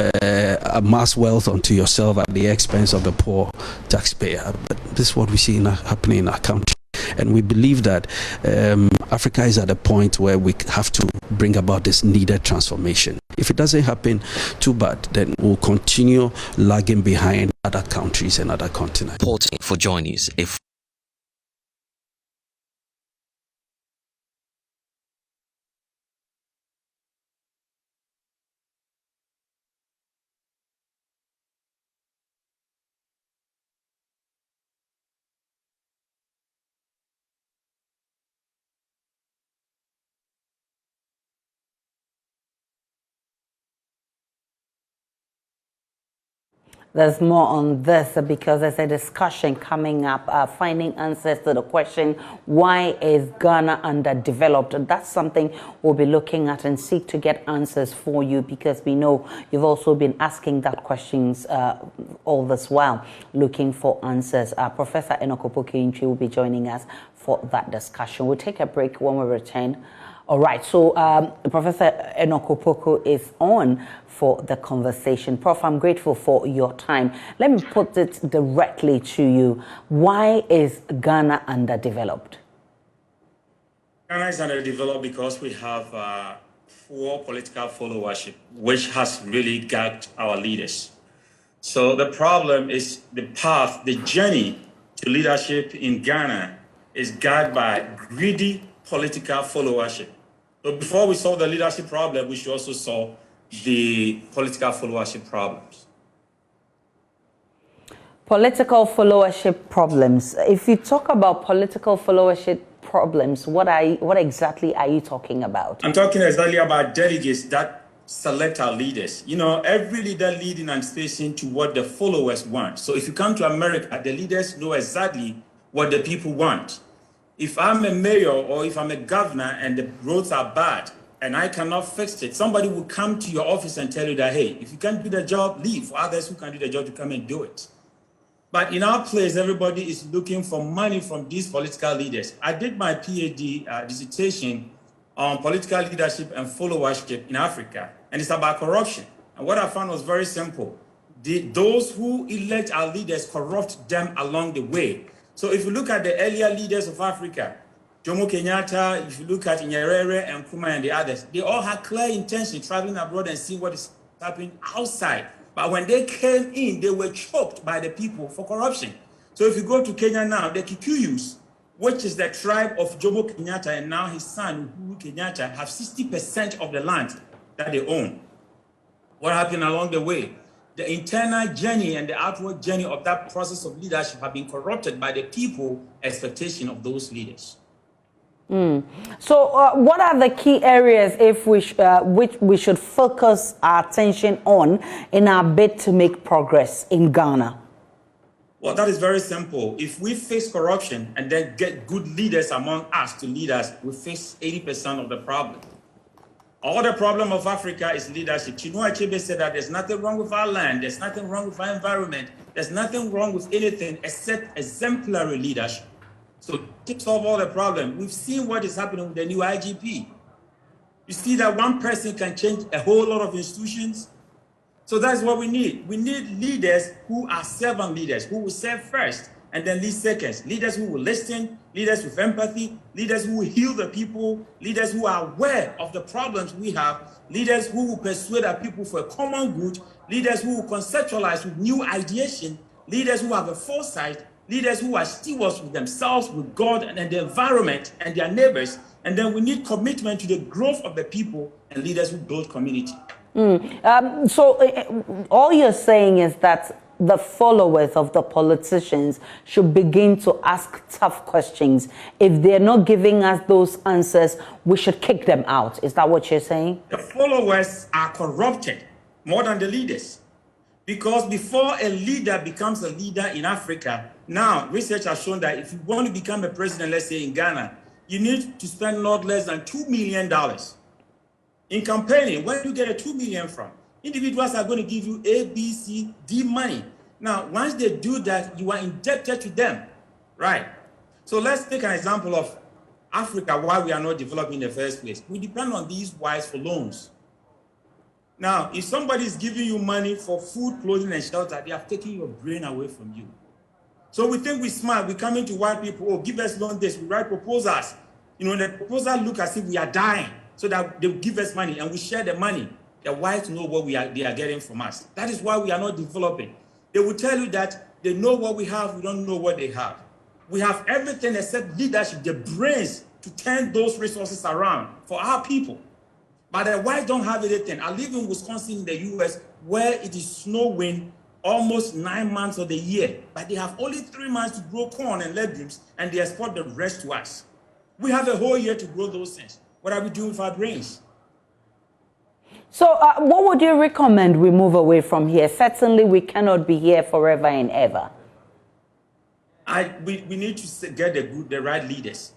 amass wealth onto yourself at the expense of the poor taxpayer. But this is what we see happening in our country. And we believe that Africa is at a point where we have to bring about this needed transformation. If it doesn't happen, too bad. Then we'll continue lagging behind other countries and other continents. Reporting for JoyNews. There's more on this because there's a discussion coming up, finding answers to the question, why is Ghana underdeveloped? And that's something we'll be looking at and seek to get answers for you, because we know you've also been asking that questions all this while, looking for answers. Professor Enoch Opoku-Antwi will be joining us for that discussion. We'll take a break. When we return. All right, so Professor Enoch Opoku is on for the conversation. Prof, I'm grateful for your time. Let me put it directly to you. Why is Ghana underdeveloped? Ghana is underdeveloped because we have poor political followership, which has really gagged our leaders. So the problem is the path, the journey to leadership in Ghana is gagged by greedy political followership. So before we solve the leadership problem, we should also solve the political followership problems. Political followership problems. If you talk about political followership problems, what exactly are you talking about? I'm talking exactly about delegates that select our leaders. You know, every leader leading and spacing to what the followers want. So if you come to America, the leaders know exactly what the people want. If I'm a mayor or if I'm a governor and the roads are bad and I cannot fix it, somebody will come to your office and tell you that, hey, if you can't do the job, leave. For others who can do the job to come and do it. But in our place, everybody is looking for money from these political leaders. I did my PhD dissertation on political leadership and followership in Africa, and it's about corruption. And what I found was very simple. Those who elect our leaders corrupt them along the way. So if you look at the earlier leaders of Africa, Jomo Kenyatta, if you look at Nyerere and Nkrumah and the others, they all had clear intention traveling abroad and seeing what is happening outside. But when they came in, they were choked by the people for corruption. So if you go to Kenya now, the Kikuyus, which is the tribe of Jomo Kenyatta and now his son, Uhuru Kenyatta, have 60% of the land that they own. What happened along the way? The internal journey and the outward journey of that process of leadership have been corrupted by the people expectation of those leaders. So what are the key areas which we should focus our attention on in our bid to make progress in Ghana? Well, that is very simple. If we face corruption and then get good leaders among us to lead us, we fix 80% of the problem. All the problem of Africa is leadership. Chinua Achebe said that there's nothing wrong with our land, there's nothing wrong with our environment, there's nothing wrong with anything except exemplary leadership. So to solve all the problems, we've seen what is happening with the new IGP. You see that one person can change a whole lot of institutions. So that's what we need. We need leaders who are servant leaders, who will serve first and then lead seconds. Leaders who will listen, leaders with empathy, leaders who will heal the people, leaders who are aware of the problems we have, leaders who will persuade our people for a common good, leaders who will conceptualize with new ideation, leaders who have a foresight, leaders who are stewards with themselves, with God and the environment and their neighbors. And then we need commitment to the growth of the people and leaders who build community. So all you're saying is that the followers of the politicians should begin to ask tough questions. If they're not giving us those answers, we should kick them out. Is that what you're saying? The followers are corrupted more than the leaders. Because before a leader becomes a leader in Africa, now research has shown that if you want to become a president, let's say in Ghana, you need to spend not less than $2 million. In campaigning, where do you get a $2 million from? Individuals are going to give you A, B, C, D money. Now, once they do that, you are indebted to them, right? So let's take an example of Africa, why we are not developing in the first place. We depend on these wires for loans. Now, if somebody is giving you money for food, clothing, and shelter, they have taken your brain away from you. So we think we're smart. We come into white people, oh, give us loan this. We write proposals. You know, the proposal look as if we are dying, so that they give us money and we share the money. The whites know what they are getting from us. That is why we are not developing. They will tell you that they know what we have, we don't know what they have. We have everything except leadership, the brains to turn those resources around for our people. But the whites don't have anything. I live in Wisconsin in the US where it is snowing almost 9 months of the year, but they have only 3 months to grow corn and legumes and they export the rest to us. We have a whole year to grow those things. What are we doing with our brains? So what would you recommend we move away from here? Certainly we cannot be here forever and ever. We need to get the right leaders.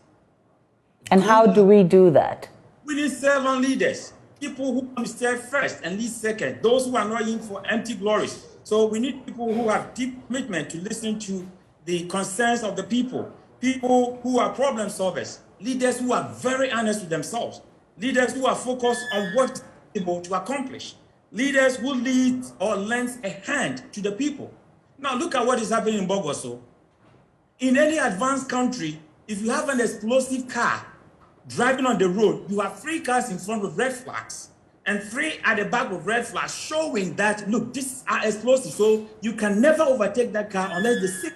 And how do we do that? We need servant leaders, people who want to serve first and lead second, those who are not in for empty glories. So we need people who have deep commitment to listen to the concerns of the people who are problem solvers, leaders who are very honest with themselves, leaders who are focused on what is able to accomplish, leaders who lead or lend a hand to the people. Now look at what is happening in Bogoso. In any advanced country, if you have an explosive car driving on the road, you have 3 cars in front with red flags and 3 at the back with red flags showing that, look, these are explosive, so you can never overtake that car unless they sit.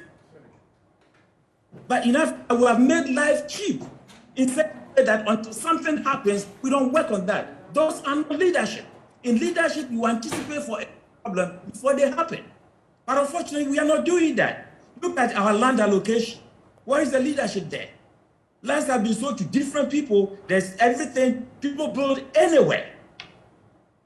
But enough, we have made life cheap. Instead that until something happens, we don't work on that. Those are not leadership. In leadership, you anticipate for a problem before they happen. But unfortunately, we are not doing that. Look at our land allocation. Where is the leadership there? Lands have been sold to different people. There's everything. People build anywhere.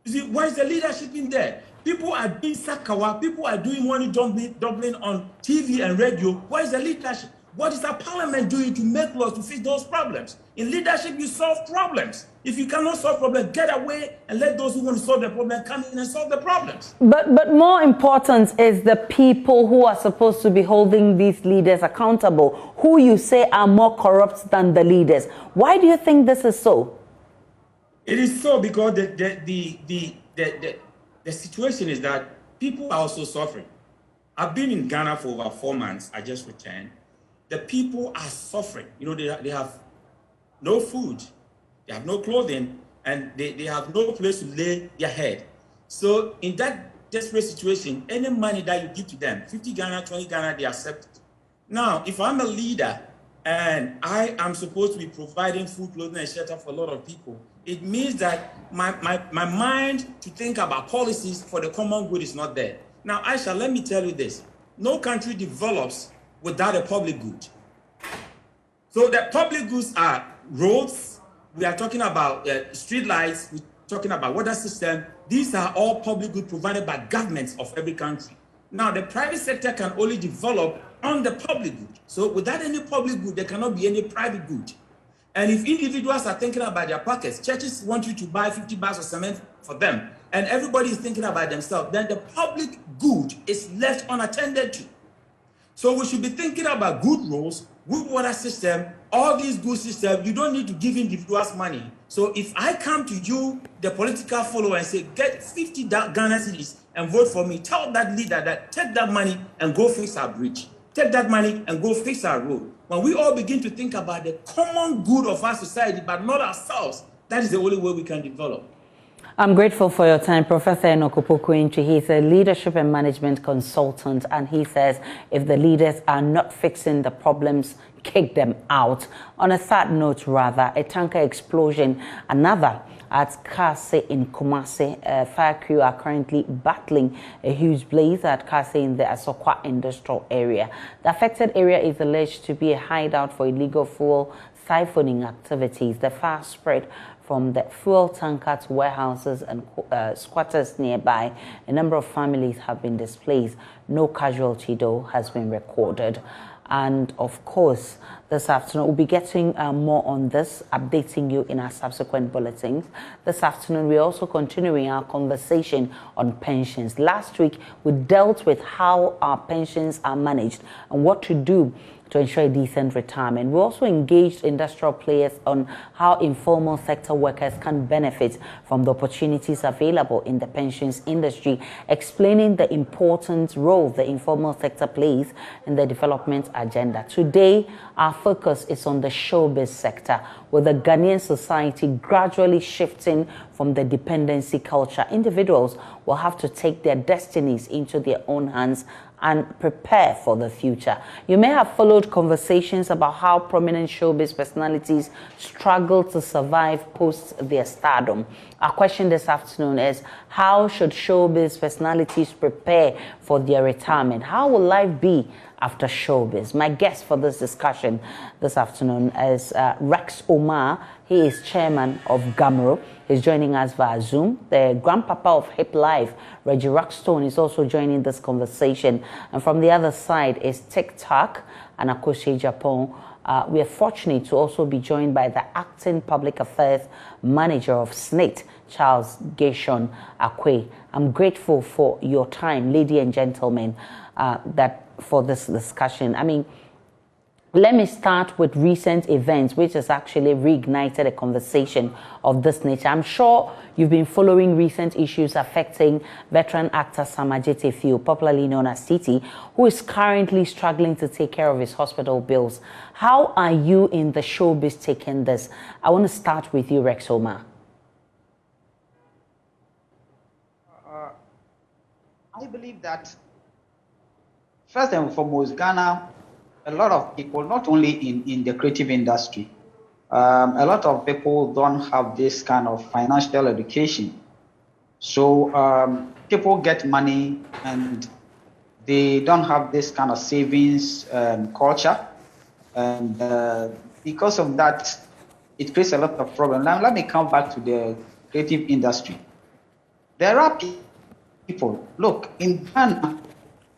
You see, where is the leadership in there? People are doing sakawa. People are doing money dumping on TV and radio. Where is the leadership? What is our parliament doing to make laws to fix those problems? In leadership, you solve problems. If you cannot solve problems, get away and let those who want to solve the problem come in and solve the problems. But more important is the people who are supposed to be holding these leaders accountable, who you say are more corrupt than the leaders. Why do you think this is so? It is so because the situation is that people are also suffering. I've been in Ghana for over 4 months. I just returned. The people are suffering. You know, they have no food, they have no clothing, and they have no place to lay their head. So in that desperate situation, any money that you give to them, 50 Ghana, 20 Ghana, they accept it. Now, if I'm a leader and I am supposed to be providing food, clothing, and shelter for a lot of people, it means that my mind to think about policies for the common good is not there. Now, Aisha, let me tell you this. No country develops without a public good. So the public goods are roads, we are talking about street lights, we're talking about water system. These are all public goods provided by governments of every country. Now the private sector can only develop on the public good. So without any public good, there cannot be any private good. And if individuals are thinking about their pockets, churches want you to buy 50 bags of cement for them, and everybody is thinking about themselves, then the public good is left unattended to. So we should be thinking about good roads, good water system, all these good systems. You don't need to give individuals money. So if I come to you, the political follower, and say, get 50 Ghana cedis and vote for me, tell that leader that take that money and go fix our bridge. Take that money and go fix our road. When we all begin to think about the common good of our society, but not ourselves, that is the only way we can develop. I'm grateful for your time, Professor Enoch Opoku-Antwi. He's a leadership and management consultant, and he says if the leaders are not fixing the problems, kick them out. On a sad note, rather, a tanker explosion, another at Kase in Kumasi. Fire crew are currently battling a huge blaze at Kase in the Asokwa industrial area. The affected area is alleged to be a hideout for illegal fuel siphoning activities. The fire spread from the fuel tanker to warehouses and squatters nearby. A number of families have been displaced. No casualty, though, has been recorded. And of course, this afternoon, we'll be getting more on this, updating you in our subsequent bulletins. This afternoon, we're also continuing our conversation on pensions. Last week, we dealt with how our pensions are managed and what to do to ensure a decent retirement. We also engaged industrial players on how informal sector workers can benefit from the opportunities available in the pensions industry, explaining the important role the informal sector plays in the development agenda. Today, our focus is on the showbiz sector, with the Ghanaian society gradually shifting from the dependency culture. Individuals will have to take their destinies into their own hands and prepare for the future. You may have followed conversations about how prominent showbiz personalities struggle to survive post their stardom. Our question this afternoon is, how should showbiz personalities prepare for their retirement? How will life be after showbiz. My guest for this discussion this afternoon is Rex Omar. He is chairman of GAMRO. He's joining us via Zoom. The grandpapa of Hip Life, Reggie Rockstone, is also joining this conversation. And from the other side is TikTok and Akoshe Japan. We are fortunate to also be joined by the acting public affairs manager of SNIT, Charles Gashon Akwe. I'm grateful for your time, ladies and gentlemen, for this discussion. I mean, let me start with recent events, which has actually reignited a conversation of this nature. I'm sure you've been following recent issues affecting veteran actor Sam Ajete, popularly known as Titi, who is currently struggling to take care of his hospital bills. How are you in the showbiz taking this? I want to start with you, Rex Omar. I believe that, first and foremost, Ghana, a lot of people, not only in the creative industry, a lot of people don't have this kind of financial education. So people get money and they don't have this kind of savings culture. And because of that, it creates a lot of problems. Now, let me come back to the creative industry. There are people, look, in Ghana,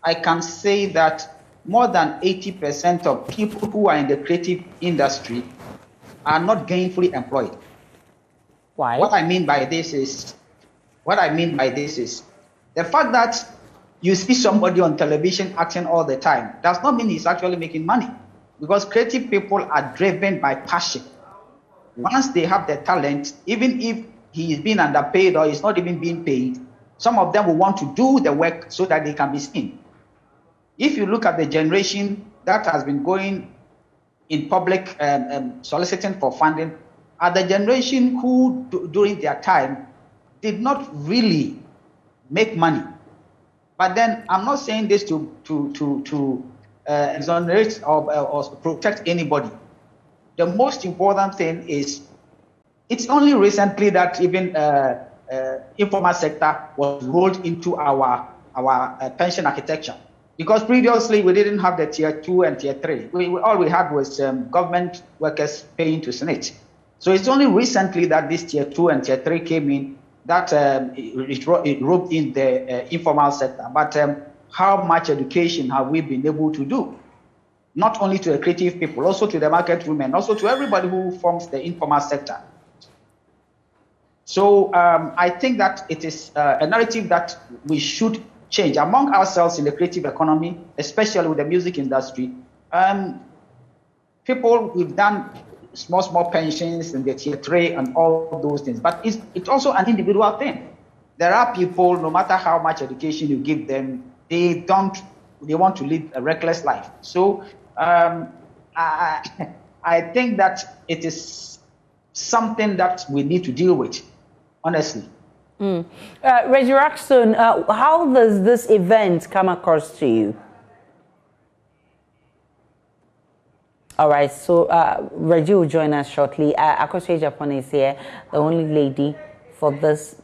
I can say that more than 80% of people who are in the creative industry are not gainfully employed. Why? What I mean by this is the fact that you see somebody on television acting all the time does not mean he's actually making money, because creative people are driven by passion. Once they have the talent, even if he is being underpaid or is not even being paid, some of them will want to do the work so that they can be seen. If you look at the generation that has been going in public soliciting for funding, are the generation who, during their time, did not really make money. But then I'm not saying this to exonerate or protect anybody. The most important thing is, it's only recently that even informal sector was rolled into our pension architecture. Because previously we didn't have the tier 2 and tier 3. All we had was government workers paying to SNIT. So it's only recently that this tier 2 and tier 3 came in, that it roped in the informal sector. But how much education have we been able to do? Not only to the creative people, also to the market women, also to everybody who forms the informal sector. So I think that it is a narrative that we should change among ourselves in the creative economy, especially with the music industry. People, we've done small pensions and the tier 3 and all those things, but it's also an individual thing. There are people, no matter how much education you give them, they want to live a reckless life. So I think that it is something that we need to deal with, honestly. Reggie Rockstone, how does this event come across to you? All right, so Reggie will join us shortly. Akoshe Japan is here, the only lady for this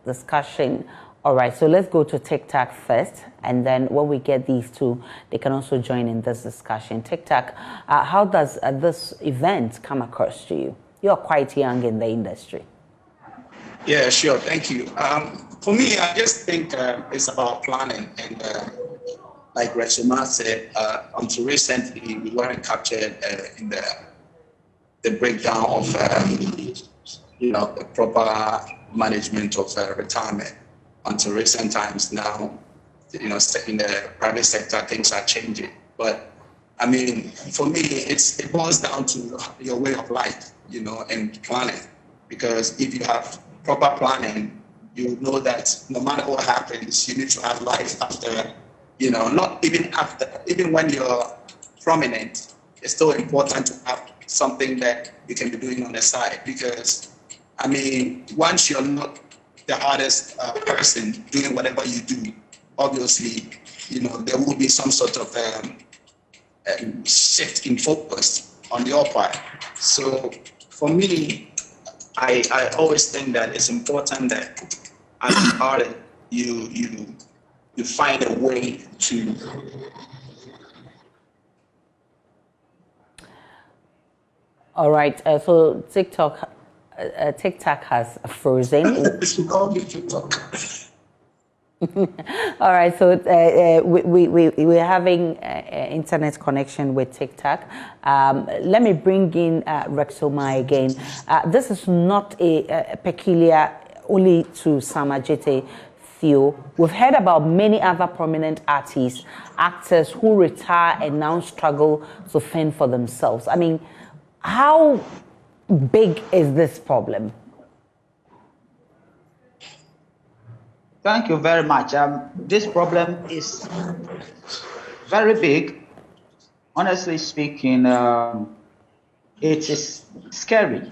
discussion. All right, so let's go to TikTok first, and then when we get these two, they can also join in this discussion. TikTok, how does this event come across to you? You're quite young in the industry. Yeah, sure. Thank you. For me, I just think it's about planning. And like Reshima said, until recently, we weren't captured in the breakdown of, the proper management of retirement. Until recent times now, in the private sector, things are changing. But I mean, for me, it boils down to your way of life, and planning. Because if you have proper planning, you know that no matter what happens, you need to have life after, not even after, even when you're prominent, it's still important to have something that you can be doing on the side. Because, I mean, once you're not the hardest person doing whatever you do, obviously, there will be some sort of shift in focus on your part. So for me, I always think that it's important that as an artist, you find a way to All right. So TikTok has frozen. All right, so we're having internet connection with TikTok. Let me bring in Rexoma again. This is not a peculiar only to Sam Ajete Theo. We've heard about many other prominent artists, actors who retire and now struggle to fend for themselves. I mean, how big is this problem? Thank you very much. This problem is very big. Honestly speaking, it is scary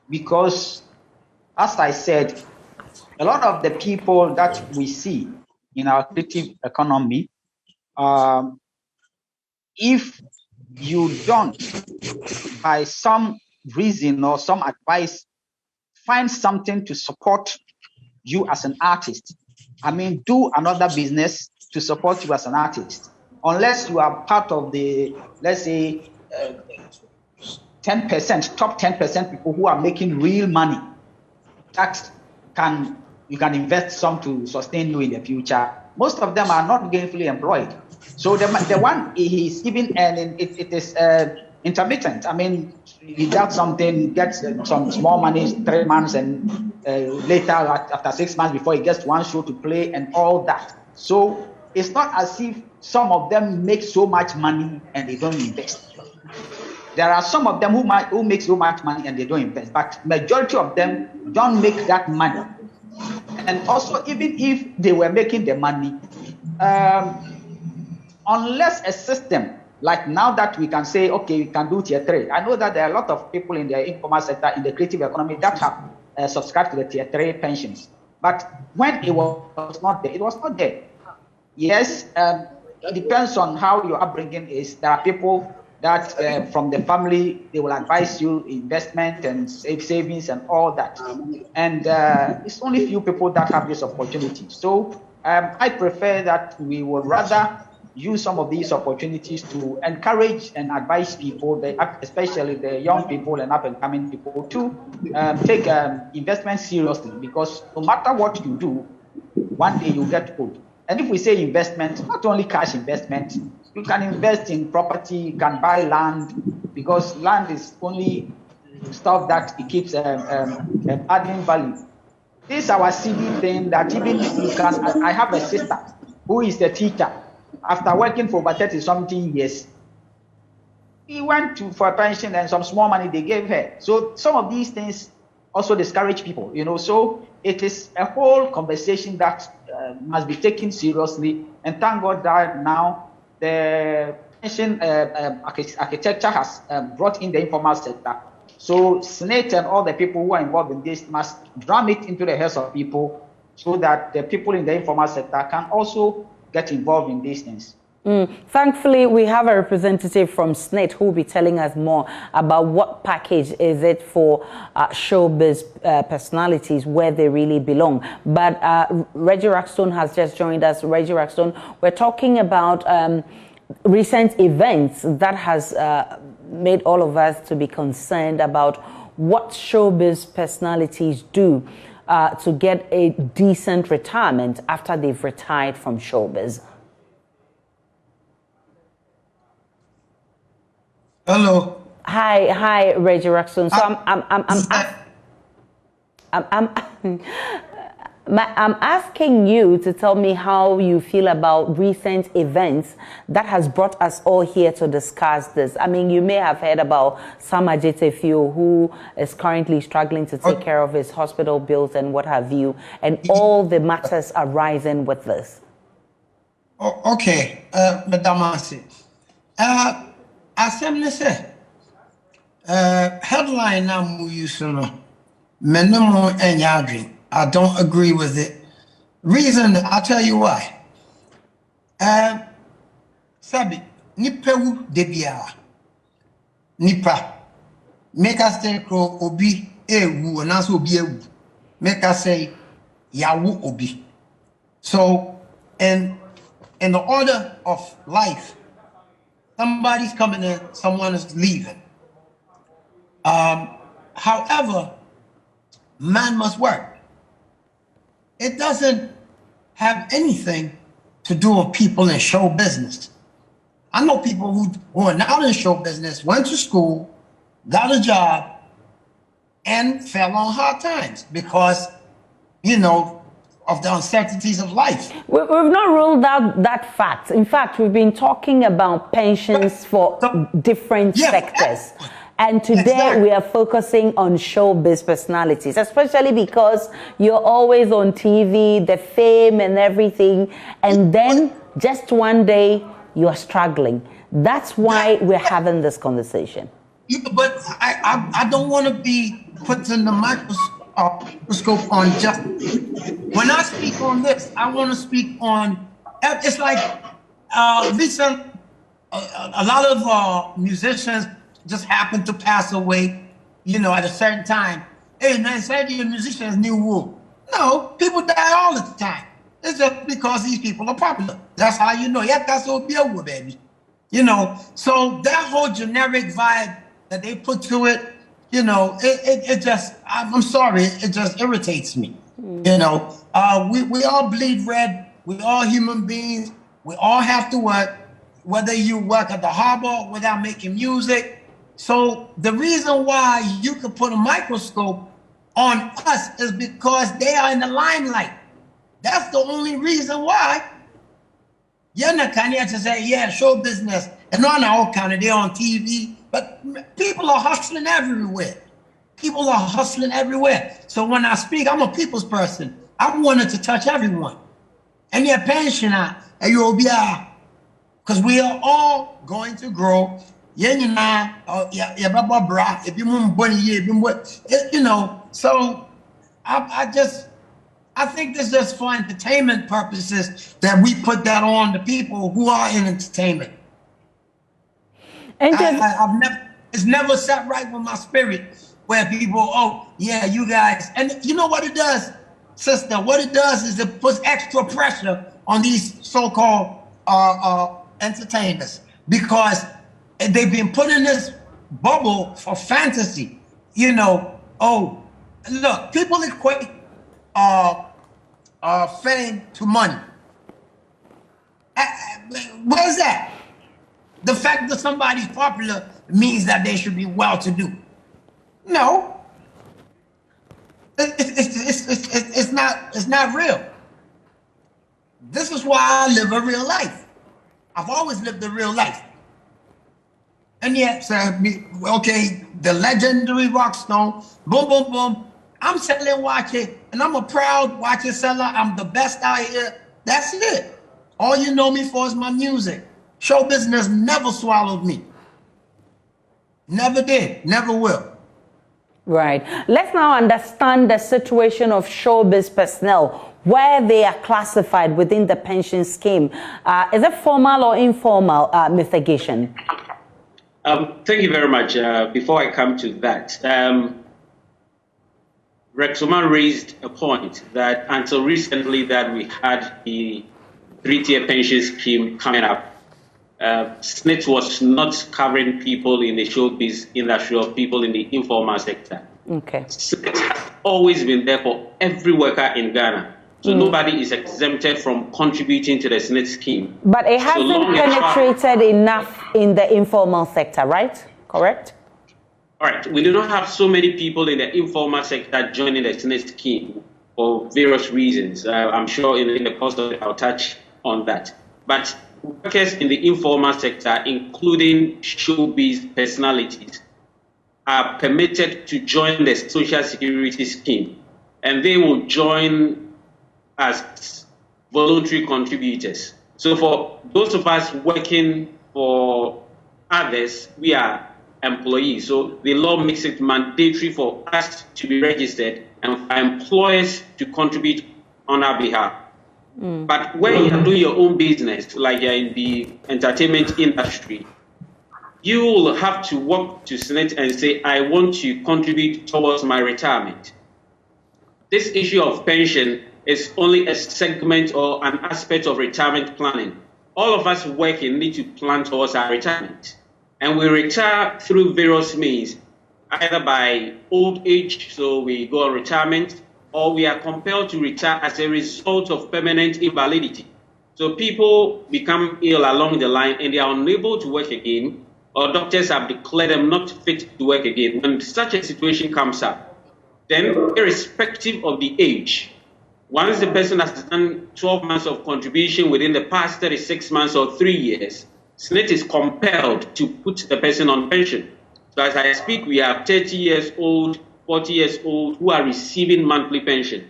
because, as I said, a lot of the people that we see in our creative economy, if you don't, by some reason or some advice, find something to support you as an artist. I mean, do another business to support you as an artist. Unless you are part of the, let's say, 10%, top 10% people who are making real money, that you can invest some to sustain you in the future. Most of them are not gainfully employed. So the one he's even earning, it is intermittent. I mean, he does something, gets some small money, 3 months, and later, after 6 months, before he gets one show to play and all that. So it's not as if some of them make so much money and they don't invest. There are some of them who make so much money and they don't invest, but majority of them don't make that money. And also, even if they were making the money, unless a system like now that we can say, okay, we can do tier 3. I know that there are a lot of people in the informal sector, in the creative economy, that have subscribed to the tier 3 pensions. But when it was not there, it was not there. Yes, it depends on how your upbringing is. There are people that from the family, they will advise you investment and savings and all that. And it's only few people that have this opportunity. So I prefer that we would rather use some of these opportunities to encourage and advise people, especially the young people and up-and-coming people, to take investment seriously, because no matter what you do, one day you get old. And if we say investment, not only cash investment, you can invest in property, you can buy land, because land is only stuff that it keeps adding value. This is our CV thing that even you can, I have a sister who is a teacher. After working for over 30-something years, he went for a pension and some small money they gave her. So some of these things also discourage people, you know. So it is a whole conversation that must be taken seriously. And thank God that now the pension architecture has brought in the informal sector. So SNAIT and all the people who are involved in this must drum it into the heads of people so that the people in the informal sector can also get involved in these things. Thankfully, we have a representative from SNAIT who will be telling us more about what package is it for showbiz personalities, where they really belong. But Reggie Rackstone has just joined us. Reggie Rackstone, we're talking about recent events that has made all of us to be concerned about what showbiz personalities do to get a decent retirement after they've retired from showbiz. Hello. Hi, Reggie Rackstone. So I'm asking you to tell me how you feel about recent events that has brought us all here to discuss this. I mean, you may have heard about Sam Ajete Theo, who is currently struggling to take care of his hospital bills and what have you, and all the matters arising with this. Okay, Madam Asi. Assembly say, headline now use minimum and yardring. I don't agree with it. Reason, I'll tell you why. Sabi, nipewu debiara. Nipa. Make us say obi ewu, and also obi ewu. Make us say yawu obi. So, in the order of life, somebody's coming in, someone is leaving. However, man must work. It doesn't have anything to do with people in show business. I know people who are not in show business, went to school, got a job, and fell on hard times because, you know, of the uncertainties of life. We've not ruled out that fact. In fact, we've been talking about pensions for different sectors. And today we are focusing on showbiz personalities, especially because you're always on TV, the fame and everything. And then just one day you're struggling. That's why we're having this conversation. Yeah, but I don't want to be put in the microscope on just. When I speak on this, I want to speak on. It's like recent. A lot of musicians just happen to pass away, you know, at a certain time. Hey man, say you're a musician is new wool. No, people die all the time. It's just because these people are popular. That's how you know. Yeah, that's what be over, baby. You know, so that whole generic vibe that they put to it, you know, it just, I'm sorry, it just irritates me. You know, we all bleed red. We all human beings. We all have to work, whether you work at the harbor without making music. So the reason why you could put a microscope on us is because they are in the limelight. That's the only reason why. You're not kind of to say, yeah, show business. And not all kind of, they're on TV. But people are hustling everywhere. People are hustling everywhere. So when I speak, I'm a people's person. I wanted to touch everyone. And you're passionate, and you'll be because we are all going to grow. You know, so I think this is just for entertainment purposes that we put that on the people who are in entertainment. And it's never sat right with my spirit where people, oh, yeah, you guys. And you know what it does, sister? What it does is it puts extra pressure on these so-called entertainers because they've been put in this bubble for fantasy. You know, oh, look, people equate fame to money. Where's that? The fact that somebody's popular means that they should be well-to-do. No. It's not real. This is why I live a real life. I've always lived a real life. And yet, okay, the legendary rock stone, boom, boom, boom. I'm selling watches, and I'm a proud watches seller. I'm the best out here. That's it. All you know me for is my music. Show business never swallowed me. Never did, never will. Right. Let's now understand the situation of showbiz personnel, where they are classified within the pension scheme. Is it formal or informal, Mr. Gishan? Thank you very much. Before I come to that, Rexoman raised a point that until recently that we had the 3-tier pension scheme coming up, SNIT was not covering people in the showbiz industry or people in the informal sector. Okay. SNIT has always been there for every worker in Ghana. So nobody is exempted from contributing to the SNIT scheme. But it hasn't penetrated enough in the informal sector, right? Correct? All right. We do not have so many people in the informal sector joining the SNIT scheme for various reasons. I'm sure in the course of it, I'll touch on that. But workers in the informal sector, including showbiz personalities, are permitted to join the Social Security scheme, and they will join as voluntary contributors. So for those of us working for others, we are employees. So the law makes it mandatory for us to be registered and for employers to contribute on our behalf. But when you are doing your own business, like you're in the entertainment industry, you will have to walk to SNIT and say, I want to contribute towards my retirement. This issue of pension is only a segment or an aspect of retirement planning. All of us working need to plan towards our retirement. And we retire through various means. either by old age, so we go on retirement, or we are compelled to retire as a result of permanent invalidity. So people become ill along the line and they are unable to work again, or doctors have declared them not fit to work again. When such a situation comes up, then irrespective of the age, once the person has done 12 months of contribution within the past 36 months or 3 years, SNIT is compelled to put the person on pension. So as I speak, we have 30 years old, 40 years old who are receiving monthly pension.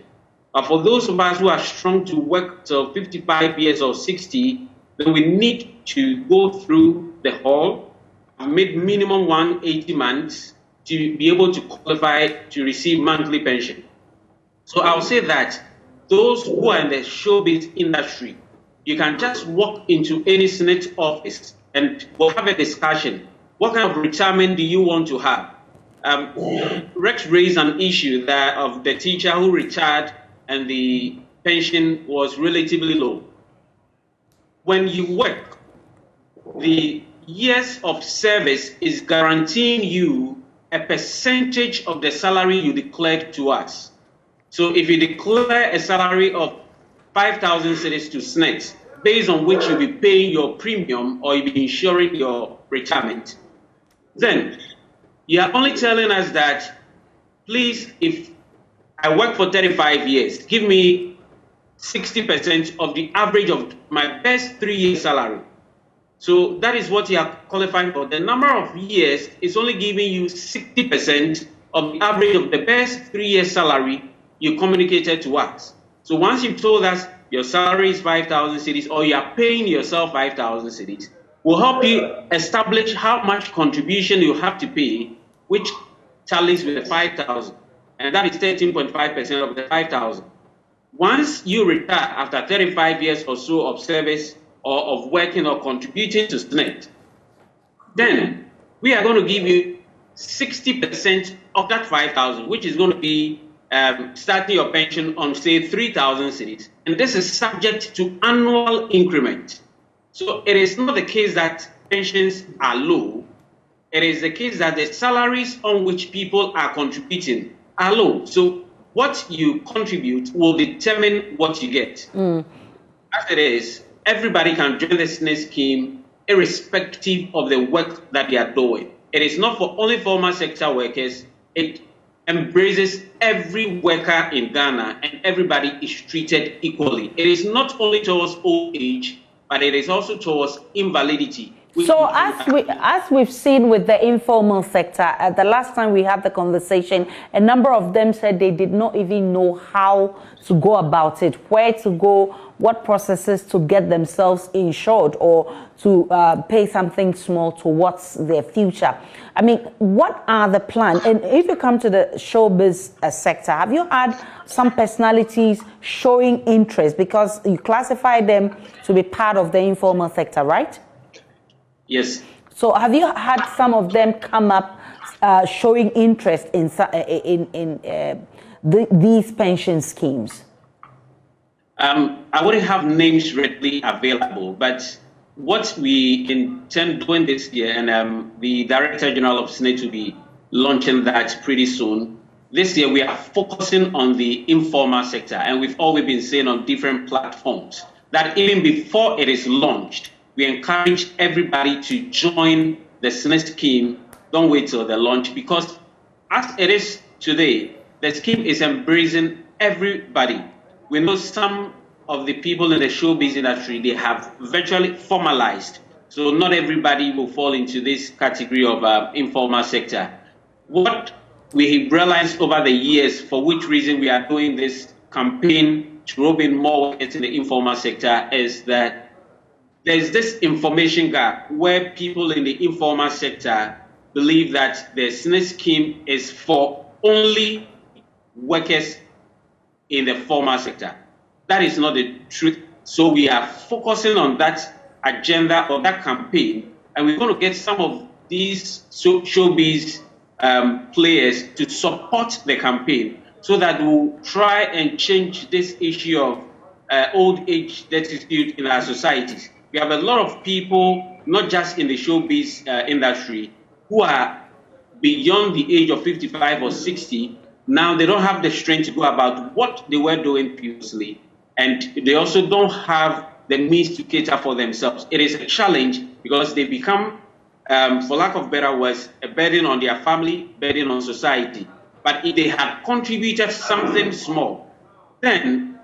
But for those of us who are strong to work till 55 years or 60, then we need to go through the hall, make minimum 180 months to be able to qualify to receive monthly pension. So I'll say that those who are in the showbiz industry, you can just walk into any SNIT office and we'll have a discussion. What kind of retirement do you want to have? Rex raised an issue that of the teacher who retired and the pension was relatively low. When you work, the years of service is guaranteeing you a percentage of the salary you declared to us. So if you declare a salary of 5,000 cedis to SNIT, based on which you'll be paying your premium or you'll be insuring your retirement, then you are only telling us that, please, if I work for 35 years, give me 60% of the average of my best 3-year salary. So that is what you are qualifying for. The number of years is only giving you 60% of the average of the best 3-year salary you communicated to us. So once you've told us your salary is 5,000 cedis or you are paying yourself 5,000 cedis, we'll help you establish how much contribution you have to pay, which tallies with the 5,000. And that is 13.5% of the 5,000. Once you retire after 35 years or so of service or of working or contributing to SNIT, then we are going to give you 60% of that 5,000, which is going to be starting your pension on, say, 3,000 cedis. And this is subject to annual increment. So it is not the case that pensions are low. It is the case that the salaries on which people are contributing are low. So what you contribute will determine what you get. As it is, everybody can join the SNIT scheme irrespective of the work that they are doing. It is not for only formal sector workers. It embraces every worker in Ghana, and everybody is treated equally. It is not only towards old age, but it is also towards invalidity. So as we've seen with the informal sector, the last time we had the conversation, a number of them said they did not even know how to go about it, where to go, what processes to get themselves insured or to pay something small towards their future. I mean, what are the plans? And if you come to the showbiz sector, have you had some personalities showing interest, because you classify them to be part of the informal sector, right? Yes. So have you had some of them come up showing interest in these pension schemes? I wouldn't have names readily available, but what we intend doing this year, and the Director General of SNIT will be launching that pretty soon. This year we are focusing on the informal sector, and we've always been saying on different platforms that even before it is launched, we encourage everybody to join the SNIT scheme. Don't wait till the launch, because as it is today, the scheme is embracing everybody. We know some of the people in the showbiz industry, they have virtually formalized. So not everybody will fall into this category of informal sector. What we have realized over the years, for which reason we are doing this campaign to rope in more workers in the informal sector, is that there's this information gap where people in the informal sector believe that the SNIT scheme is for only workers in the formal sector. That is not the truth. So we are focusing on that agenda or that campaign, and we're going to get some of these showbiz players to support the campaign, so that we'll try and change this issue of old age destitute in our societies. We have a lot of people, not just in the showbiz industry, who are beyond the age of 55 or 60, now they don't have the strength to go about what they were doing previously. And they also don't have the means to cater for themselves. It is a challenge because they become, for lack of better words, a burden on their family, burden on society. But if they had contributed something small, then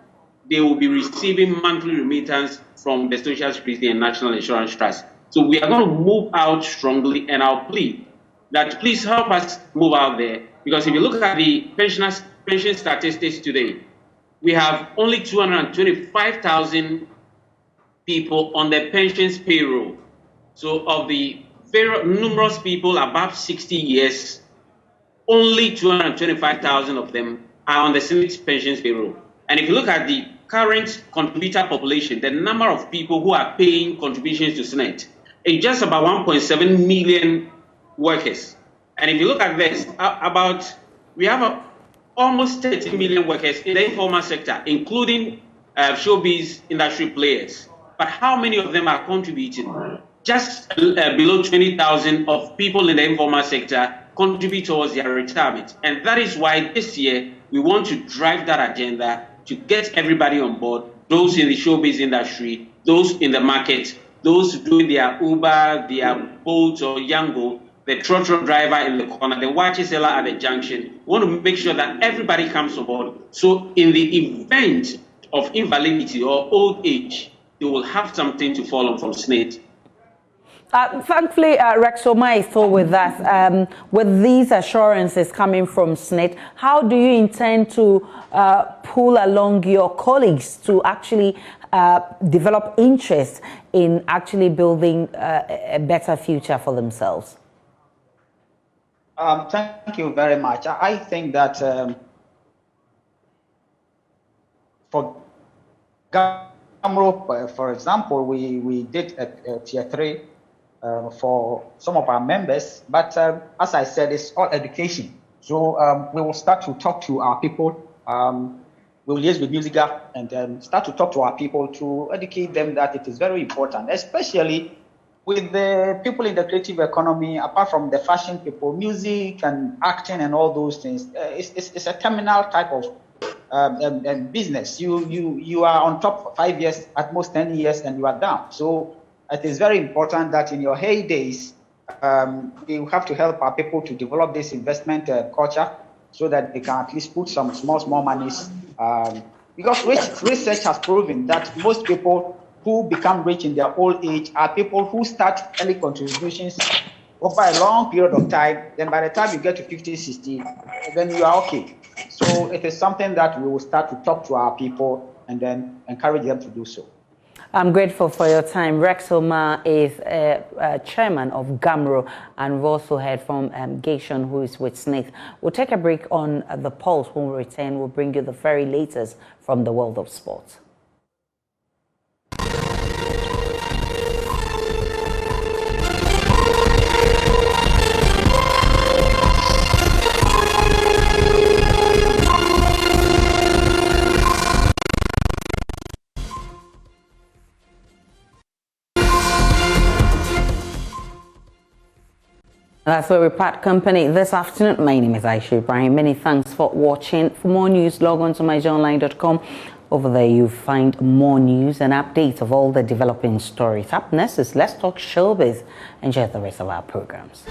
they will be receiving monthly remittance from the Social Security and National Insurance Trust. So we are going to move out strongly, and I'll plead that please help us move out there. Because if you look at the pension statistics today, we have only 225,000 people on the pensions payroll. So of the very numerous people above 60 years, only 225,000 of them are on the Senate pensions payroll. And if you look at the current contributor population, the number of people who are paying contributions to Senate is just about 1.7 million workers. And if you look at this, we have almost 30 million workers in the informal sector, including showbiz industry players. But how many of them are contributing? Just below 20,000 of people in the informal sector contribute towards their retirement. And that is why this year we want to drive that agenda to get everybody on board, those in the showbiz industry, those in the market, those doing their Uber, their Bolt or Yango, the trotro driver in the corner, the watch seller at the junction. We want to make sure that everybody comes on board. So in the event of invalidity or old age, they will have something to fall on from SNIT. Thankfully, Rexoma is still with us. With these assurances coming from SNIT, how do you intend to pull along your colleagues to actually develop interest in actually building a better future for themselves? Thank you very much. I think that for GAMRO, for example, we did a tier 3 for some of our members, but as I said, it's all education. So we will start to talk to our people. We'll liaise with Musica and start to talk to our people to educate them that it is very important, especially with the people in the creative economy. Apart from the fashion people, music and acting and all those things, it's a terminal type of business. You are on top for 5 years, at most 10 years, and you are down. So it is very important that in your heydays, you have to help our people to develop this investment culture so that they can at least put some small monies. Because research has proven that most people who become rich in their old age are people who start early contributions over a long period of time. Then by the time you get to 50, 60, then you are okay. So it is something that we will start to talk to our people and then encourage them to do so. I'm grateful for your time. Rex Omar is chairman of GAMRO, and we've also heard from Gation, who is with SNIT. We'll take a break on The Pulse. When we return, we'll bring you the very latest from the world of sports. That's where we part company this afternoon. My name is Aisha Ibrahim. Many thanks for watching. For more news, log on to myjoyonline.com. Over there, you'll find more news and updates of all the developing stories. Up next is Let's Talk Showbiz. Enjoy the rest of our programs.